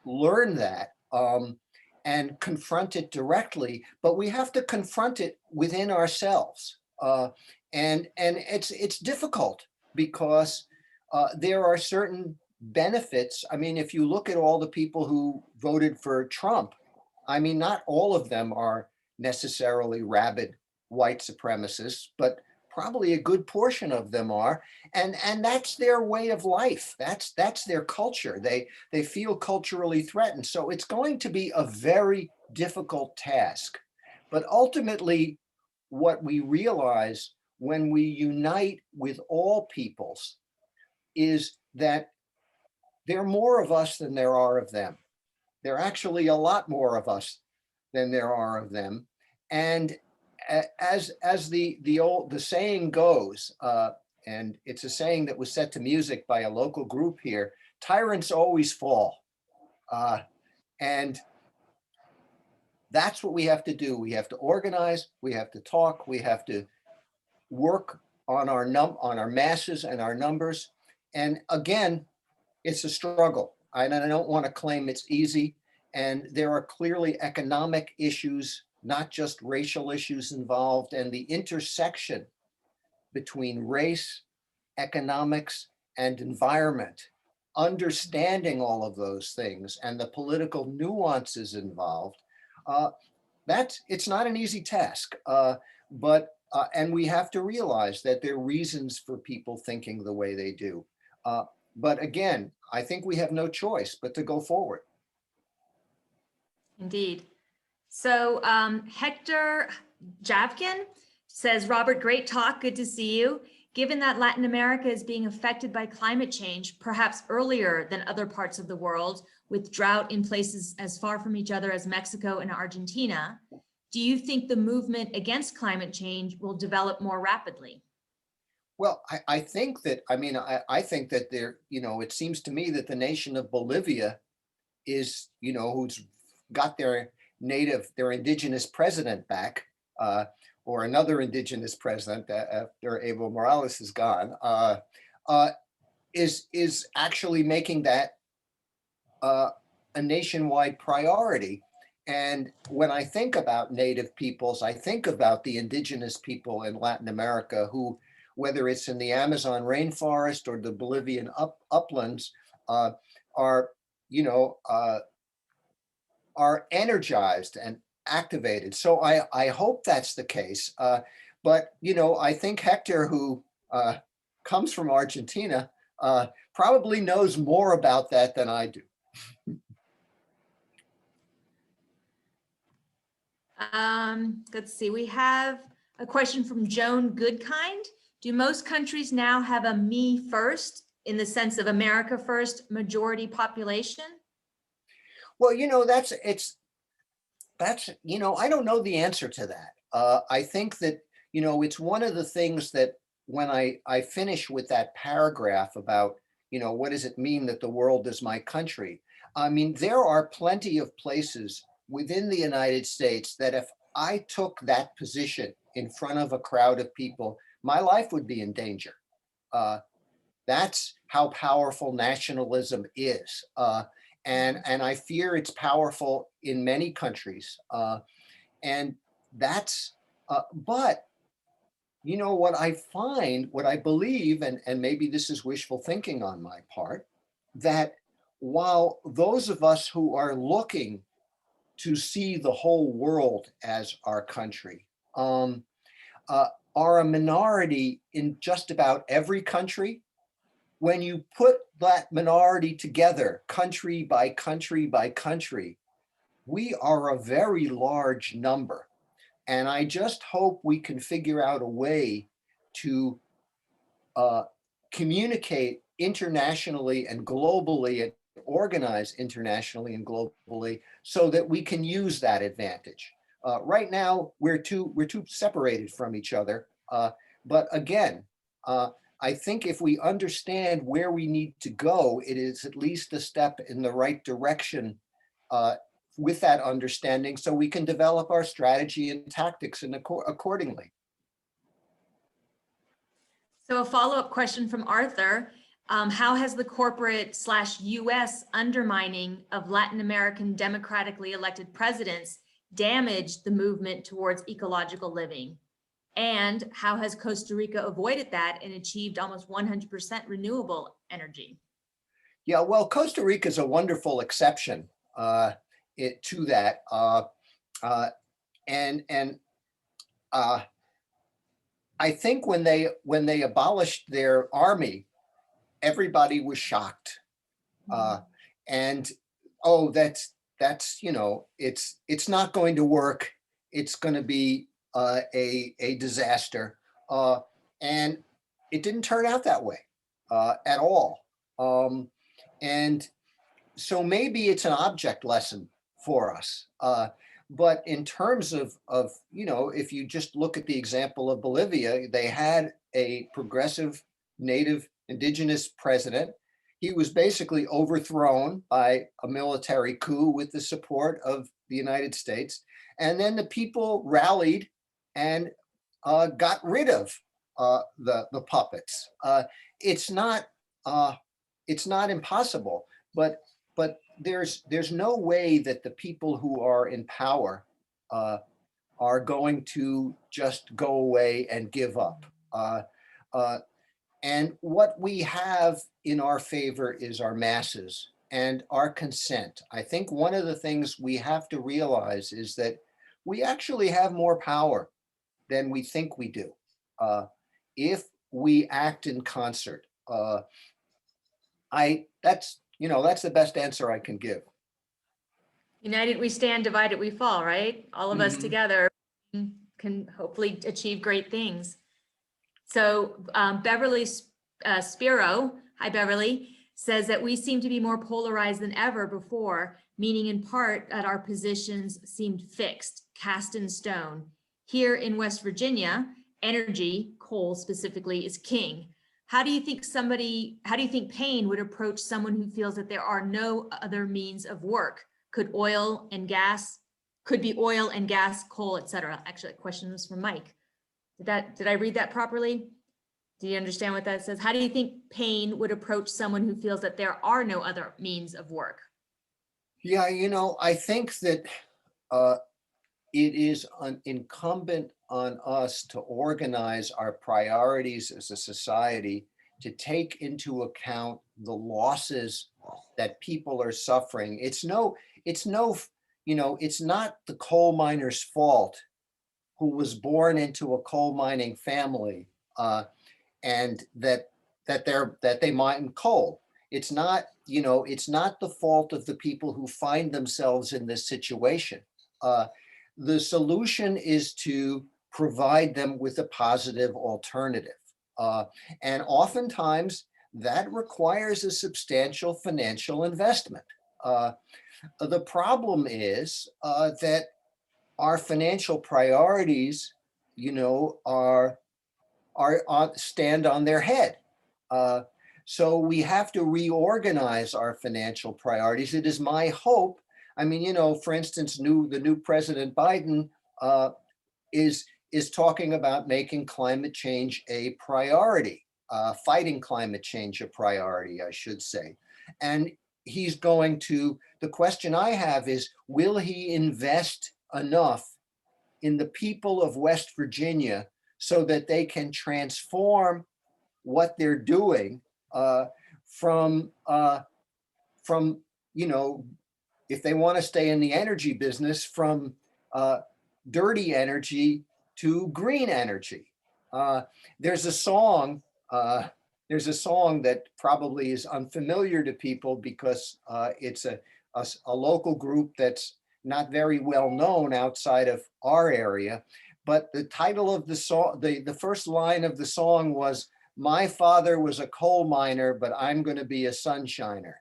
learn that and confront it directly, but we have to confront it within ourselves. And it's difficult because there are certain benefits. I mean, if you look at all the people who voted for Trump, I mean, not all of them are necessarily rabid white supremacists, but probably a good portion of them are. And that's their way of life. That's their culture. They feel culturally threatened. So it's going to be a very difficult task. But ultimately, what we realize when we unite with all peoples is that there are more of us than there are of them. There are actually a lot more of us than there are of them. And as the saying goes, and it's a saying that was set to music by a local group here, tyrants always fall. And that's what we have to do. We have to organize, we have to talk, we have to work on our masses and our numbers. And again, it's a struggle. I don't want to claim it's easy. And there are clearly economic issues, not just racial issues involved, and the intersection between race, economics, and environment, understanding all of those things and the political nuances involved, it's not an easy task. And we have to realize that there are reasons for people thinking the way they do. But again, I think we have no choice but to go forward. Indeed. So Hector Javkin says, Robert, great talk. Good to see you. Given that Latin America is being affected by climate change, perhaps earlier than other parts of the world, with drought in places as far from each other as Mexico and Argentina, do you think the movement against climate change will develop more rapidly? Well, I think that, I think that there, it seems to me that the nation of Bolivia is, who's got their indigenous president back, or another indigenous president after Evo Morales is gone, is actually making that a nationwide priority. And when I think about Native peoples, I think about the indigenous people in Latin America who, whether it's in the Amazon rainforest or the Bolivian uplands, are, you know, are energized and activated. So I hope that's the case. But, you know, I think Hector, who comes from Argentina, probably knows more about that than I do. Let's see, we have a question from Joan Goodkind. Do most countries now have a me first, in the sense of America first majority population? Well, you know, you know, I don't know the answer to that. I think that, you know, it's one of the things that when I finish with that paragraph about, you know, what does it mean that the world is my country? I mean, there are plenty of places within the United States that if I took that position in front of a crowd of people, my life would be in danger. That's how powerful nationalism is. And I fear it's powerful in many countries. And that's, but you know, what I find, what I believe, and maybe this is wishful thinking on my part, that while those of us who are looking to see the whole world as our country, are a minority in just about every country, when you put that minority together, country by country by country, we are a very large number. And I just hope we can figure out a way to communicate internationally and globally, and organize internationally and globally, so that we can use that advantage. Right now, we're too separated from each other. But again, I think if we understand where we need to go, it is at least a step in the right direction with that understanding, so we can develop our strategy and tactics and accordingly. So a follow-up question from Arthur. How has the corporate/US undermining of Latin American democratically elected presidents damaged the movement towards ecological living? And how has Costa Rica avoided that and achieved almost 100% renewable energy? Yeah, well, Costa Rica is a wonderful exception to that. I think when they abolished their army, everybody was shocked. And oh, that's you know, it's not going to work. It's going to be a disaster. And it didn't turn out that way at all. And so maybe it's an object lesson for us. But in terms of, you know, if you just look at the example of Bolivia, they had a progressive native indigenous president. He was basically overthrown by a military coup with the support of the United States. And then the people rallied and got rid of the puppets. It's not impossible, but there's no way that the people who are in power are going to just go away and give up. And what we have in our favor is our masses and our consent. I think one of the things we have to realize is that we actually have more power than we think we do if we act in concert. That's the best answer I can give. United we stand, divided we fall, right? All of us together can hopefully achieve great things. So Beverly Spiro, hi Beverly, says that we seem to be more polarized than ever before, meaning in part that our positions seemed fixed, cast in stone. Here in West Virginia, energy, coal specifically, is king. How do you think Paine would approach someone who feels that there are no other means of work, could be oil and gas, coal, etc. Actually, that question was from Mike. Did I read that properly? Do you understand what that says? How do you think Paine would approach someone who feels that there are no other means of work? Yeah, I think that it is incumbent on us to organize our priorities as a society to take into account the losses that people are suffering. It's not the coal miner's fault who was born into a coal mining family and that they mine coal. It's not the fault of the people who find themselves in this situation. The solution is to provide them with a positive alternative. And oftentimes that requires a substantial financial investment. The problem is that our financial priorities, stand on their head. So we have to reorganize our financial priorities. It is my hope. I mean, for instance, the new President Biden is talking about making climate change a priority, fighting climate change a priority, I should say. And the question I have is, will he invest enough in the people of West Virginia so that they can transform what they're doing from if they want to stay in the energy business, from dirty energy to green energy. There's a song that probably is unfamiliar to people because it's a local group that's not very well known outside of our area. But the title of the song, the first line of the song was, "My father was a coal miner, but I'm going to be a sunshiner."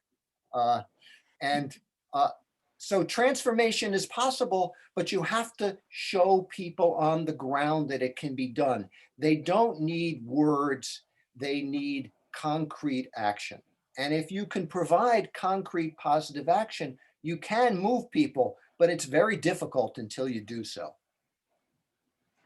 So transformation is possible, but you have to show people on the ground that it can be done. They don't need words, they need concrete action. And if you can provide concrete positive action, you can move people, but it's very difficult until you do so.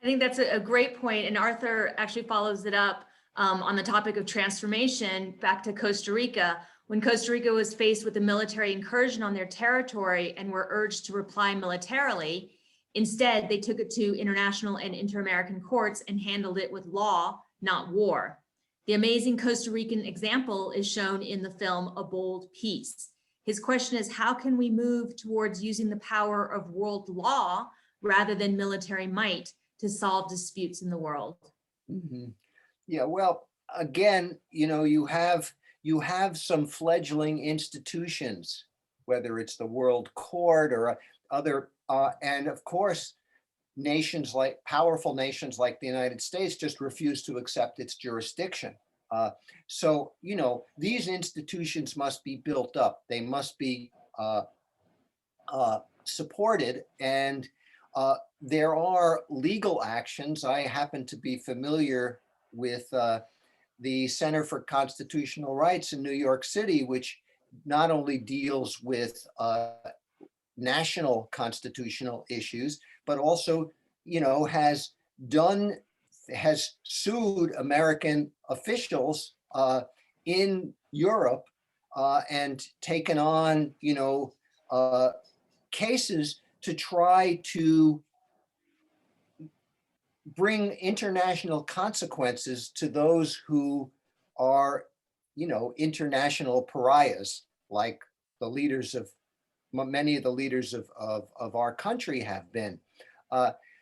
I think that's a great point. And Arthur actually follows it up on the topic of transformation back to Costa Rica. When Costa Rica was faced with a military incursion on their territory and were urged to reply militarily, instead they took it to international and inter-American courts and handled it with law, not war. The amazing Costa Rican example is shown in the film A Bold Peace. His question is, how can we move towards using the power of world law rather than military might to solve disputes in the world? Mm-hmm. Yeah, well, again, you have some fledgling institutions, whether it's the World Court or other, and of course, powerful nations like the United States just refuse to accept its jurisdiction. So, these institutions must be built up. They must be supported, and there are legal actions. I happen to be familiar with the Center for Constitutional Rights in New York City, which not only deals with national constitutional issues, but also, has sued American officials in Europe and taken on, cases to try to bring international consequences to those who are, international pariahs, like many of the leaders of our country have been.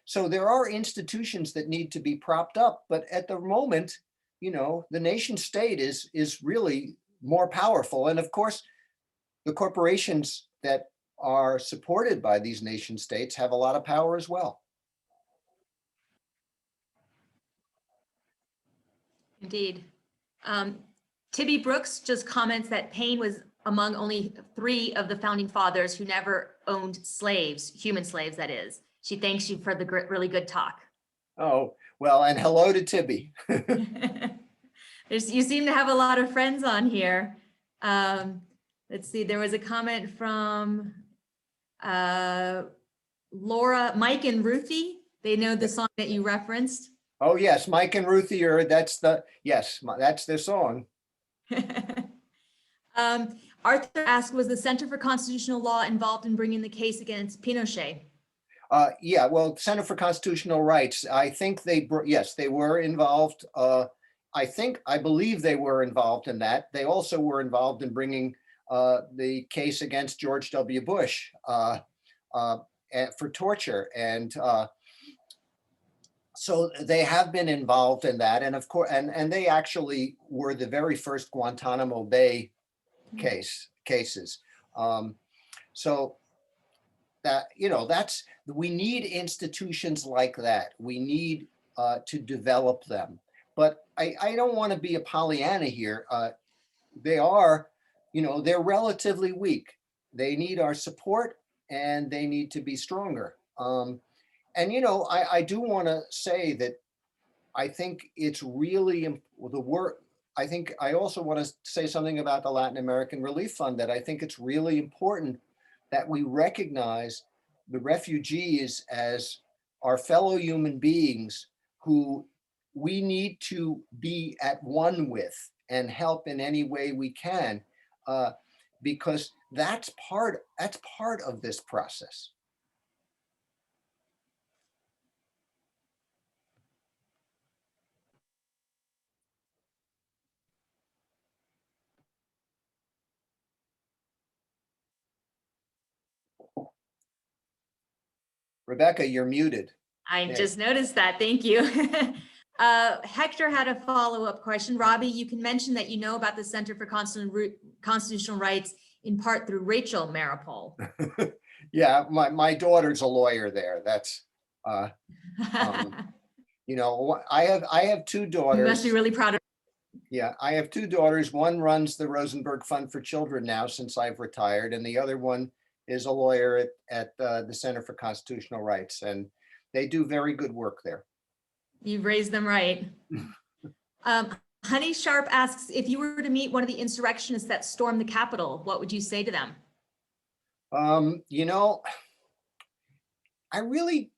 So there are institutions that need to be propped up, but at the moment, the nation state is really more powerful. And of course, the corporations that are supported by these nation states have a lot of power as well. Indeed. Tibby Brooks just comments that Paine was among only 3 of the founding fathers who never owned slaves, human slaves, that is. She thanks you for the really good talk. Oh, well, and hello to Tibby. You seem to have a lot of friends on here. Let's see, there was a comment from Laura, Mike and Ruthie, they know the song that you referenced. Oh, yes, Mike and Ruthie are, that's their song. Arthur asked, was the Center for Constitutional Law involved in bringing the case against Pinochet? Yeah, well, Center for Constitutional Rights, I think yes, they were involved. I believe they were involved in that. They also were involved in bringing the case against George W. Bush for torture. And so they have been involved in that. And of course, and they actually were the very first Guantanamo Bay cases. So that, we need institutions like that. We need to develop them. But I don't want to be a Pollyanna here. They are, they're relatively weak. They need our support and they need to be stronger. And, I do want to say that I think it's really the work. I think I also want to say something about the Latin American Relief Fund, that I think it's really important that we recognize the refugees as our fellow human beings who we need to be at one with and help in any way we can, because that's part of this process. Rebecca, you're muted. I just noticed that. Thank you. Hector had a follow-up question. Robbie, you can mention that you know about the Center for Constitutional Rights in part through Rachel Meeropol. Yeah, my daughter's a lawyer there. That's, I have two daughters. You must be really proud of. Yeah, I have two daughters. One runs the Rosenberg Fund for Children now since I've retired, and the other one is a lawyer at the Center for Constitutional Rights, and they do very good work there. You've raised them right. Honey Sharp asks, if you were to meet one of the insurrectionists that stormed the Capitol, what would you say to them? I really,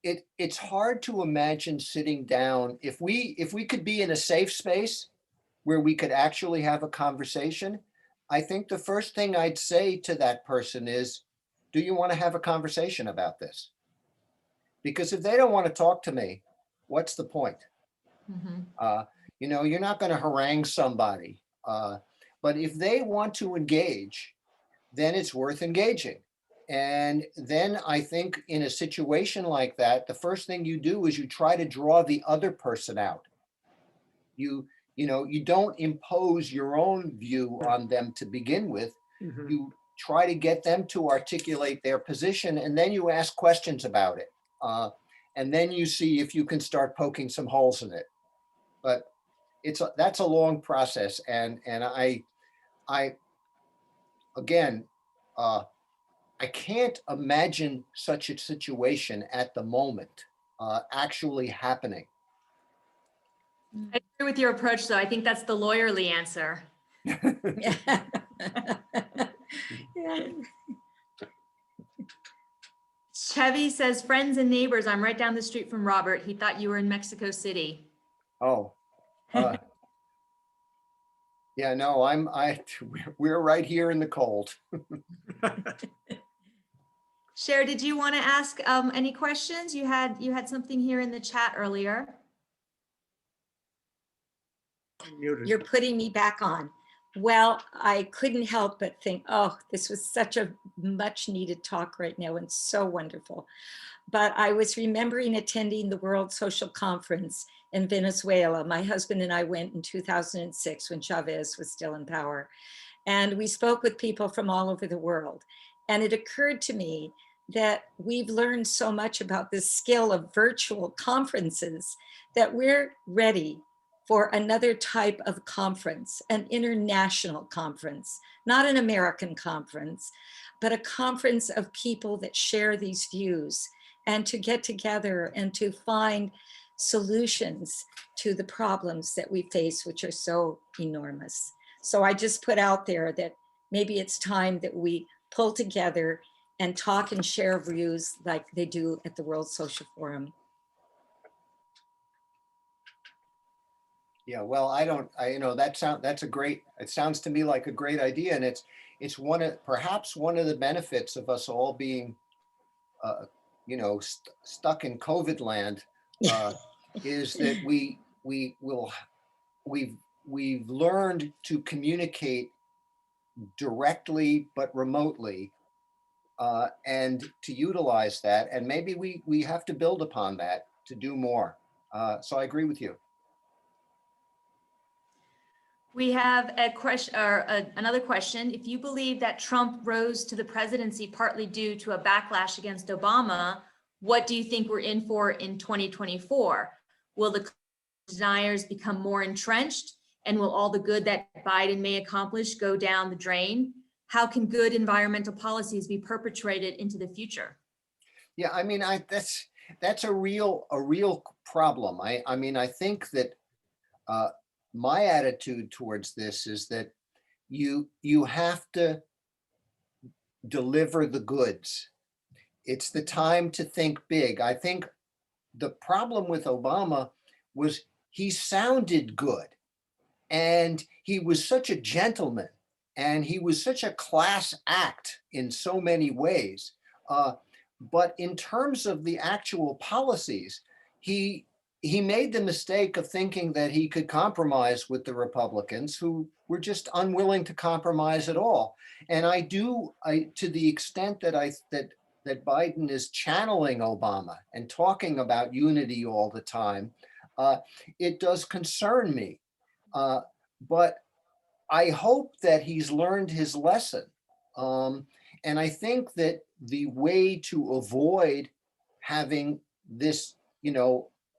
it's hard to imagine sitting down. If we could be in a safe space where we could actually have a conversation, I think the first thing I'd say to that person is, do you want to have a conversation about this? Because if they don't want to talk to me, what's the point? Mm-hmm. You're not going to harangue somebody. But if they want to engage, then it's worth engaging. And then I think in a situation like that, the first thing you do is you try to draw the other person out. You don't impose your own view on them to begin with. Mm-hmm. You try to get them to articulate their position, and then you ask questions about it. And then you see if you can start poking some holes in it. But that's a long process. And I can't imagine such a situation at the moment actually happening. I agree with your approach, though. I think that's the lawyerly answer. Yeah. Chevy says, friends and neighbors, I'm right down the street from Robert. He thought you were in Mexico City. Oh, yeah, no, we're right here in the cold. Cher, did you want to ask any questions? You had something here in the chat earlier. You're putting me back on. Well, I couldn't help but think, oh, this was such a much needed talk right now and so wonderful. But I was remembering attending the World Social Conference in Venezuela. My husband and I went in 2006 when Chavez was still in power. And we spoke with people from all over the world. And it occurred to me that we've learned so much about this skill of virtual conferences that we're ready for another type of conference, an international conference, not an American conference, but a conference of people that share these views and to get together and to find solutions to the problems that we face, which are so enormous. So I just put out there that maybe it's time that we pull together and talk and share views like they do at the World Social Forum. Yeah, well, that's a great, it sounds to me like a great idea. And it's perhaps one of the benefits of us all being, stuck in COVID land, is that we've learned to communicate directly but remotely, and to utilize that. And maybe we have to build upon that to do more. So I agree with you. We have a question, or another question. If you believe that Trump rose to the presidency partly due to a backlash against Obama, what do you think we're in for in 2024? Will the deniers become more entrenched, and will all the good that Biden may accomplish go down the drain? How can good environmental policies be perpetrated into the future? Yeah, I mean, that's a real problem. I mean, I think that my attitude towards this is that you have to deliver the goods. It's the time to think big. I think the problem with Obama was he sounded good, and he was such a gentleman, and he was such a class act in so many ways. But in terms of the actual policies, he made the mistake of thinking that he could compromise with the Republicans, who were just unwilling to compromise at all. And to the extent that Biden is channeling Obama and talking about unity all the time, it does concern me. But I hope that he's learned his lesson. And I think that the way to avoid having this,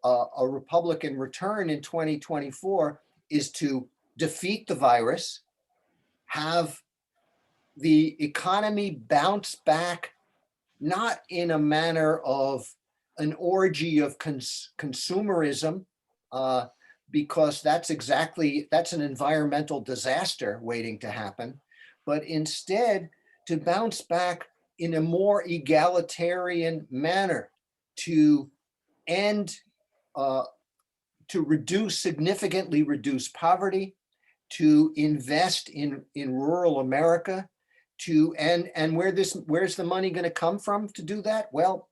a Republican return in 2024 is to defeat the virus, have the economy bounce back, not in a manner of an orgy of consumerism, because that's an environmental disaster waiting to happen, but instead to bounce back in a more egalitarian manner, to end, to significantly reduce poverty, to invest in rural America, and where's the money going to come from to do that? Well,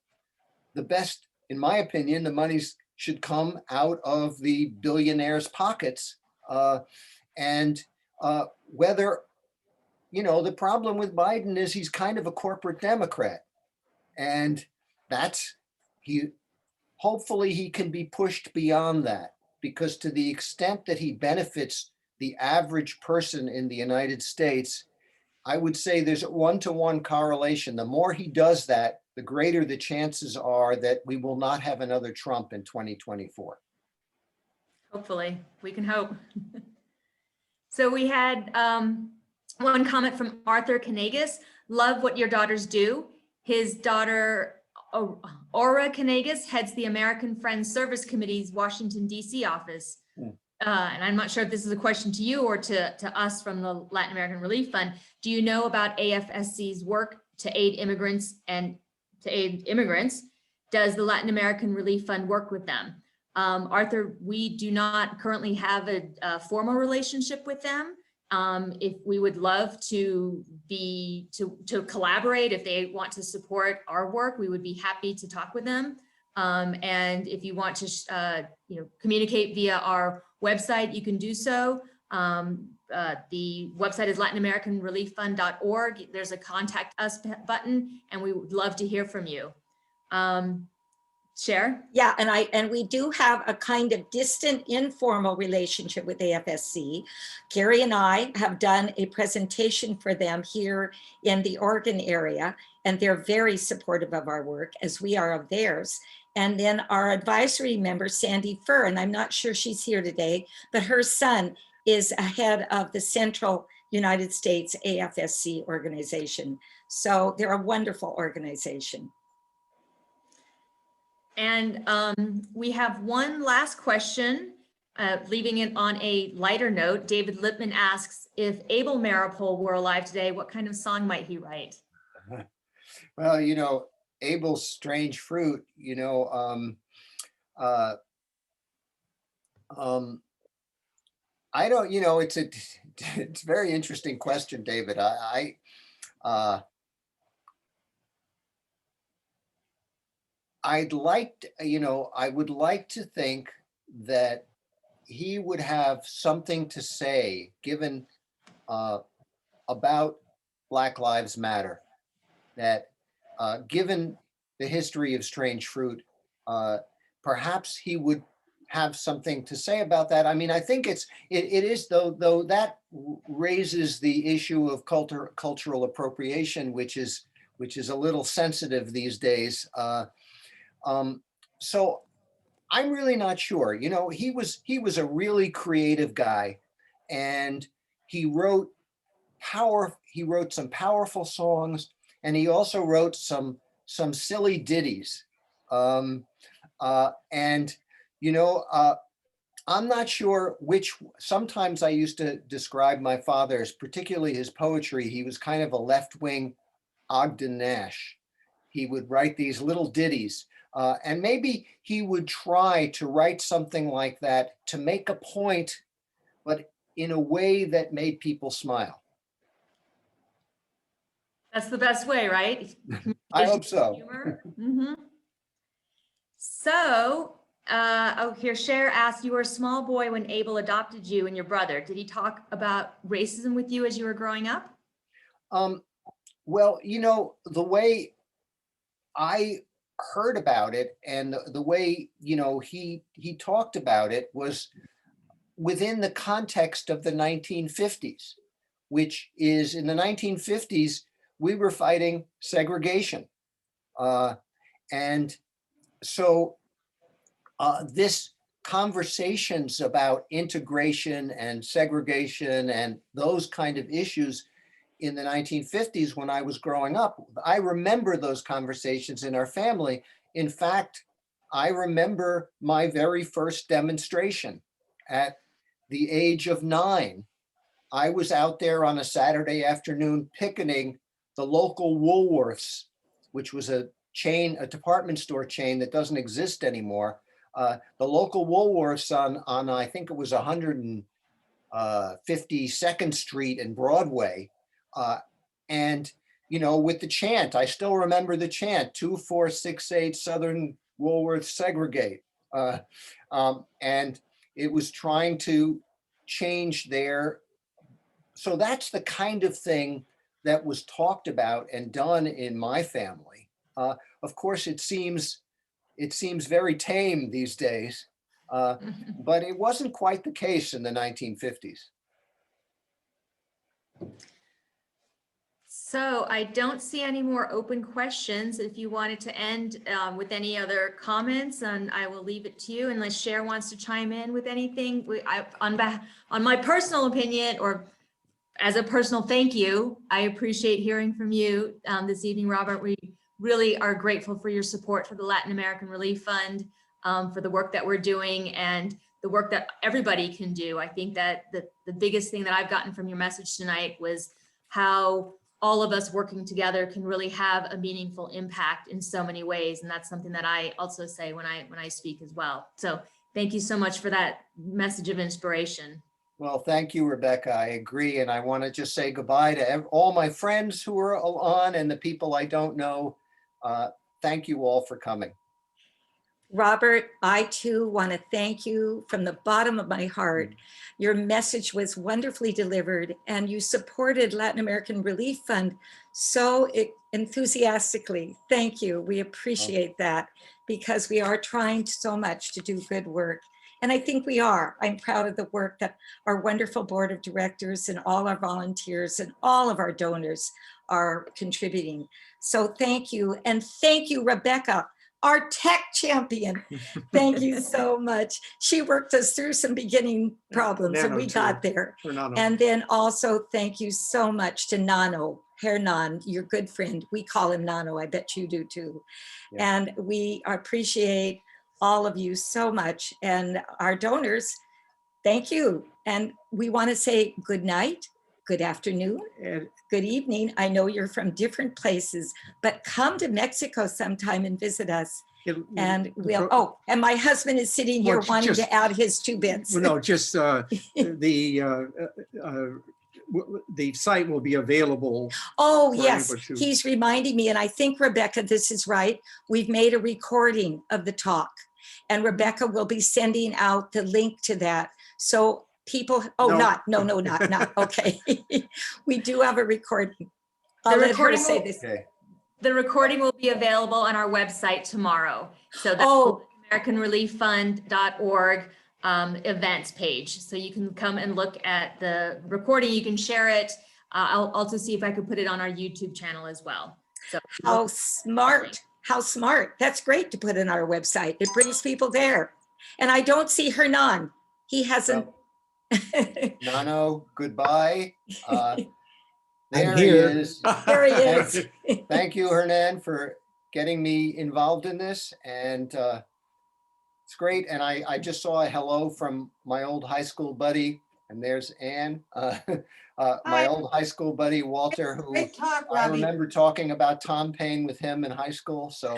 in my opinion, the money should come out of the billionaires' pockets. Whether, the problem with Biden is he's kind of a corporate Democrat, and hopefully he can be pushed beyond that, because to the extent that he benefits the average person in the United States, I would say there's a 1-to-1 correlation. The more he does that, the greater the chances are that we will not have another Trump in 2024. Hopefully, we can hope. So we had one comment from Arthur Kanagas. Love what your daughters do. His daughter, Aura Kanagas, heads the American Friends Service Committee's Washington, D.C. office. And I'm not sure if this is a question to you or to us from the Latin American Relief Fund. Do you know about AFSC's work to aid immigrants Does the Latin American Relief Fund work with them? Arthur, we do not currently have a formal relationship with them. If we would love to collaborate, if they want to support our work, we would be happy to talk with them. And if you want to, communicate via our website, you can do so. The website is latinamericanrelieffund.org. There's a contact us button, and we would love to hear from you. Cher? Yeah, and we do have a kind of distant, informal relationship with AFSC. Gary and I have done a presentation for them here in the Oregon area, and they're very supportive of our work, as we are of theirs. And then our advisory member, Sandy Furr, and I'm not sure she's here today, but her son is head of the Central United States AFSC organization. So they're a wonderful organization. And we have one last question, leaving it on a lighter note. David Lippman asks, if Abel Meeropol were alive today, what kind of song might he write? Well, Abel's strange fruit, uh, um, I don't, it's a very interesting question, David. Uh, I would like to think that he would have something to say given uh, about Black Lives Matter, that given the history of strange fruit, uh, perhaps he would have something to say about that. I mean, I think it is though that raises the issue of cultural appropriation, which is a little sensitive these days. Um, so I'm really not sure. He was a really creative guy, and he wrote he wrote some powerful songs, and he also wrote some silly ditties. Um, and you know, I'm not sure which. Sometimes I used to describe my father as, particularly his poetry, he was kind of a left-wing Ogden Nash. He would write these little ditties, and maybe he would try to write something like that to make a point, but in a way that made people smile. That's the best way, right? I hope so. Humor. Mhm. So, oh, here, Cher asked, you were a small boy when Abel adopted you and your brother. Did he talk about racism with you as you were growing up? Um, well, the way I heard about it, and the way, he talked about it, was within the context of the 1950s, which is, in the 1950s, we were fighting segregation. And so this conversations about integration and segregation and those kind of issues in the 1950s, when I was growing up, I remember those conversations in our family. In fact, I remember my very first demonstration at the age of 9. I was out there on a Saturday afternoon picketing the local Woolworths, which was a department store chain that doesn't exist anymore. The local Woolworths on I think it was 152nd Street and Broadway. And, with the chant, I still remember the chant, 2468 Southern Woolworth segregate. And it was trying to change so that's the kind of thing that was talked about and done in my family. Of course, it seems very tame these days, but it wasn't quite the case in the 1950s. So I don't see any more open questions. If you wanted to end with any other comments, and I will leave it to you, unless Cher wants to chime in with anything. On my personal opinion, or as a personal thank you, I appreciate hearing from you this evening, Robert. We really are grateful for your support for the Latin American Relief Fund, for the work that we're doing and the work that everybody can do. I think that the biggest thing that I've gotten from your message tonight was how all of us working together can really have a meaningful impact in so many ways. And that's something that I also say when I speak as well. So thank you so much for that message of inspiration. Well, thank you, Rebecca. I agree. And I want to just say goodbye to all my friends who are on and the people I don't know. Thank you all for coming. Robert, I too want to thank you from the bottom of my heart. Your message was wonderfully delivered, and you supported Latin American Relief Fund so enthusiastically. Thank you. We appreciate that, because we are trying so much to do good work. And I think we are. I'm proud of the work that our wonderful board of directors and all our volunteers and all of our donors are contributing. So thank you. And thank you, Rebecca, our tech champion. Thank you so much. She worked us through some beginning problems and we got there. And then also thank you so much to Nano, Hernan, your good friend. We call him Nano, I bet you do too. Yeah. And we appreciate all of you so much. And our donors, thank you. And we want to say good night good afternoon, And good evening. I know you're from different places, but come to Mexico sometime and visit us. it- And the we'll, pro- oh, and my husband is sitting here Well, wanting just- to add his 2 bits. well, no, just the site will be available. Oh, for yes, anybody to- he's reminding me, and I think, Rebecca, this is right. We've made a recording of the talk, and Rebecca will be sending out the link to that. So people, oh, No. not, okay. We do have a recording. I'll let her recording say will- this. Okay, The recording will be available on our website tomorrow. So that's Oh. AmericanReliefFund.org events page. So you can come and look at the recording. You can share it. I'll also see if I could put it on our YouTube channel as well. So How smart, how smart. That's great to put in our website. It brings people there. And I don't see Hernan. He hasn't. Nano, goodbye. There he here. is. There he is. Thank you, Hernan, for getting me involved in this, and it's great. And I just saw a hello from my old high school buddy, and there's Ann, my Hi. old high school buddy, Walter, who Great talk, I Robbie. remember talking about Tom Paine with him in high school, so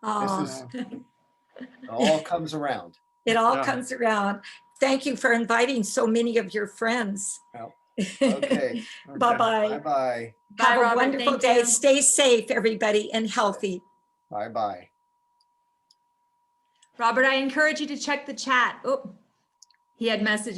Oh, is- it all comes around. it all Yeah. comes around. Thank you for inviting so many of your friends. Well, Okay, Bye-bye. bye-bye, Bye, Have a Robert. wonderful Thank day. you. Stay safe, everybody, and healthy. bye-bye. Robert, I encourage you to check the chat. Oh, he had messages.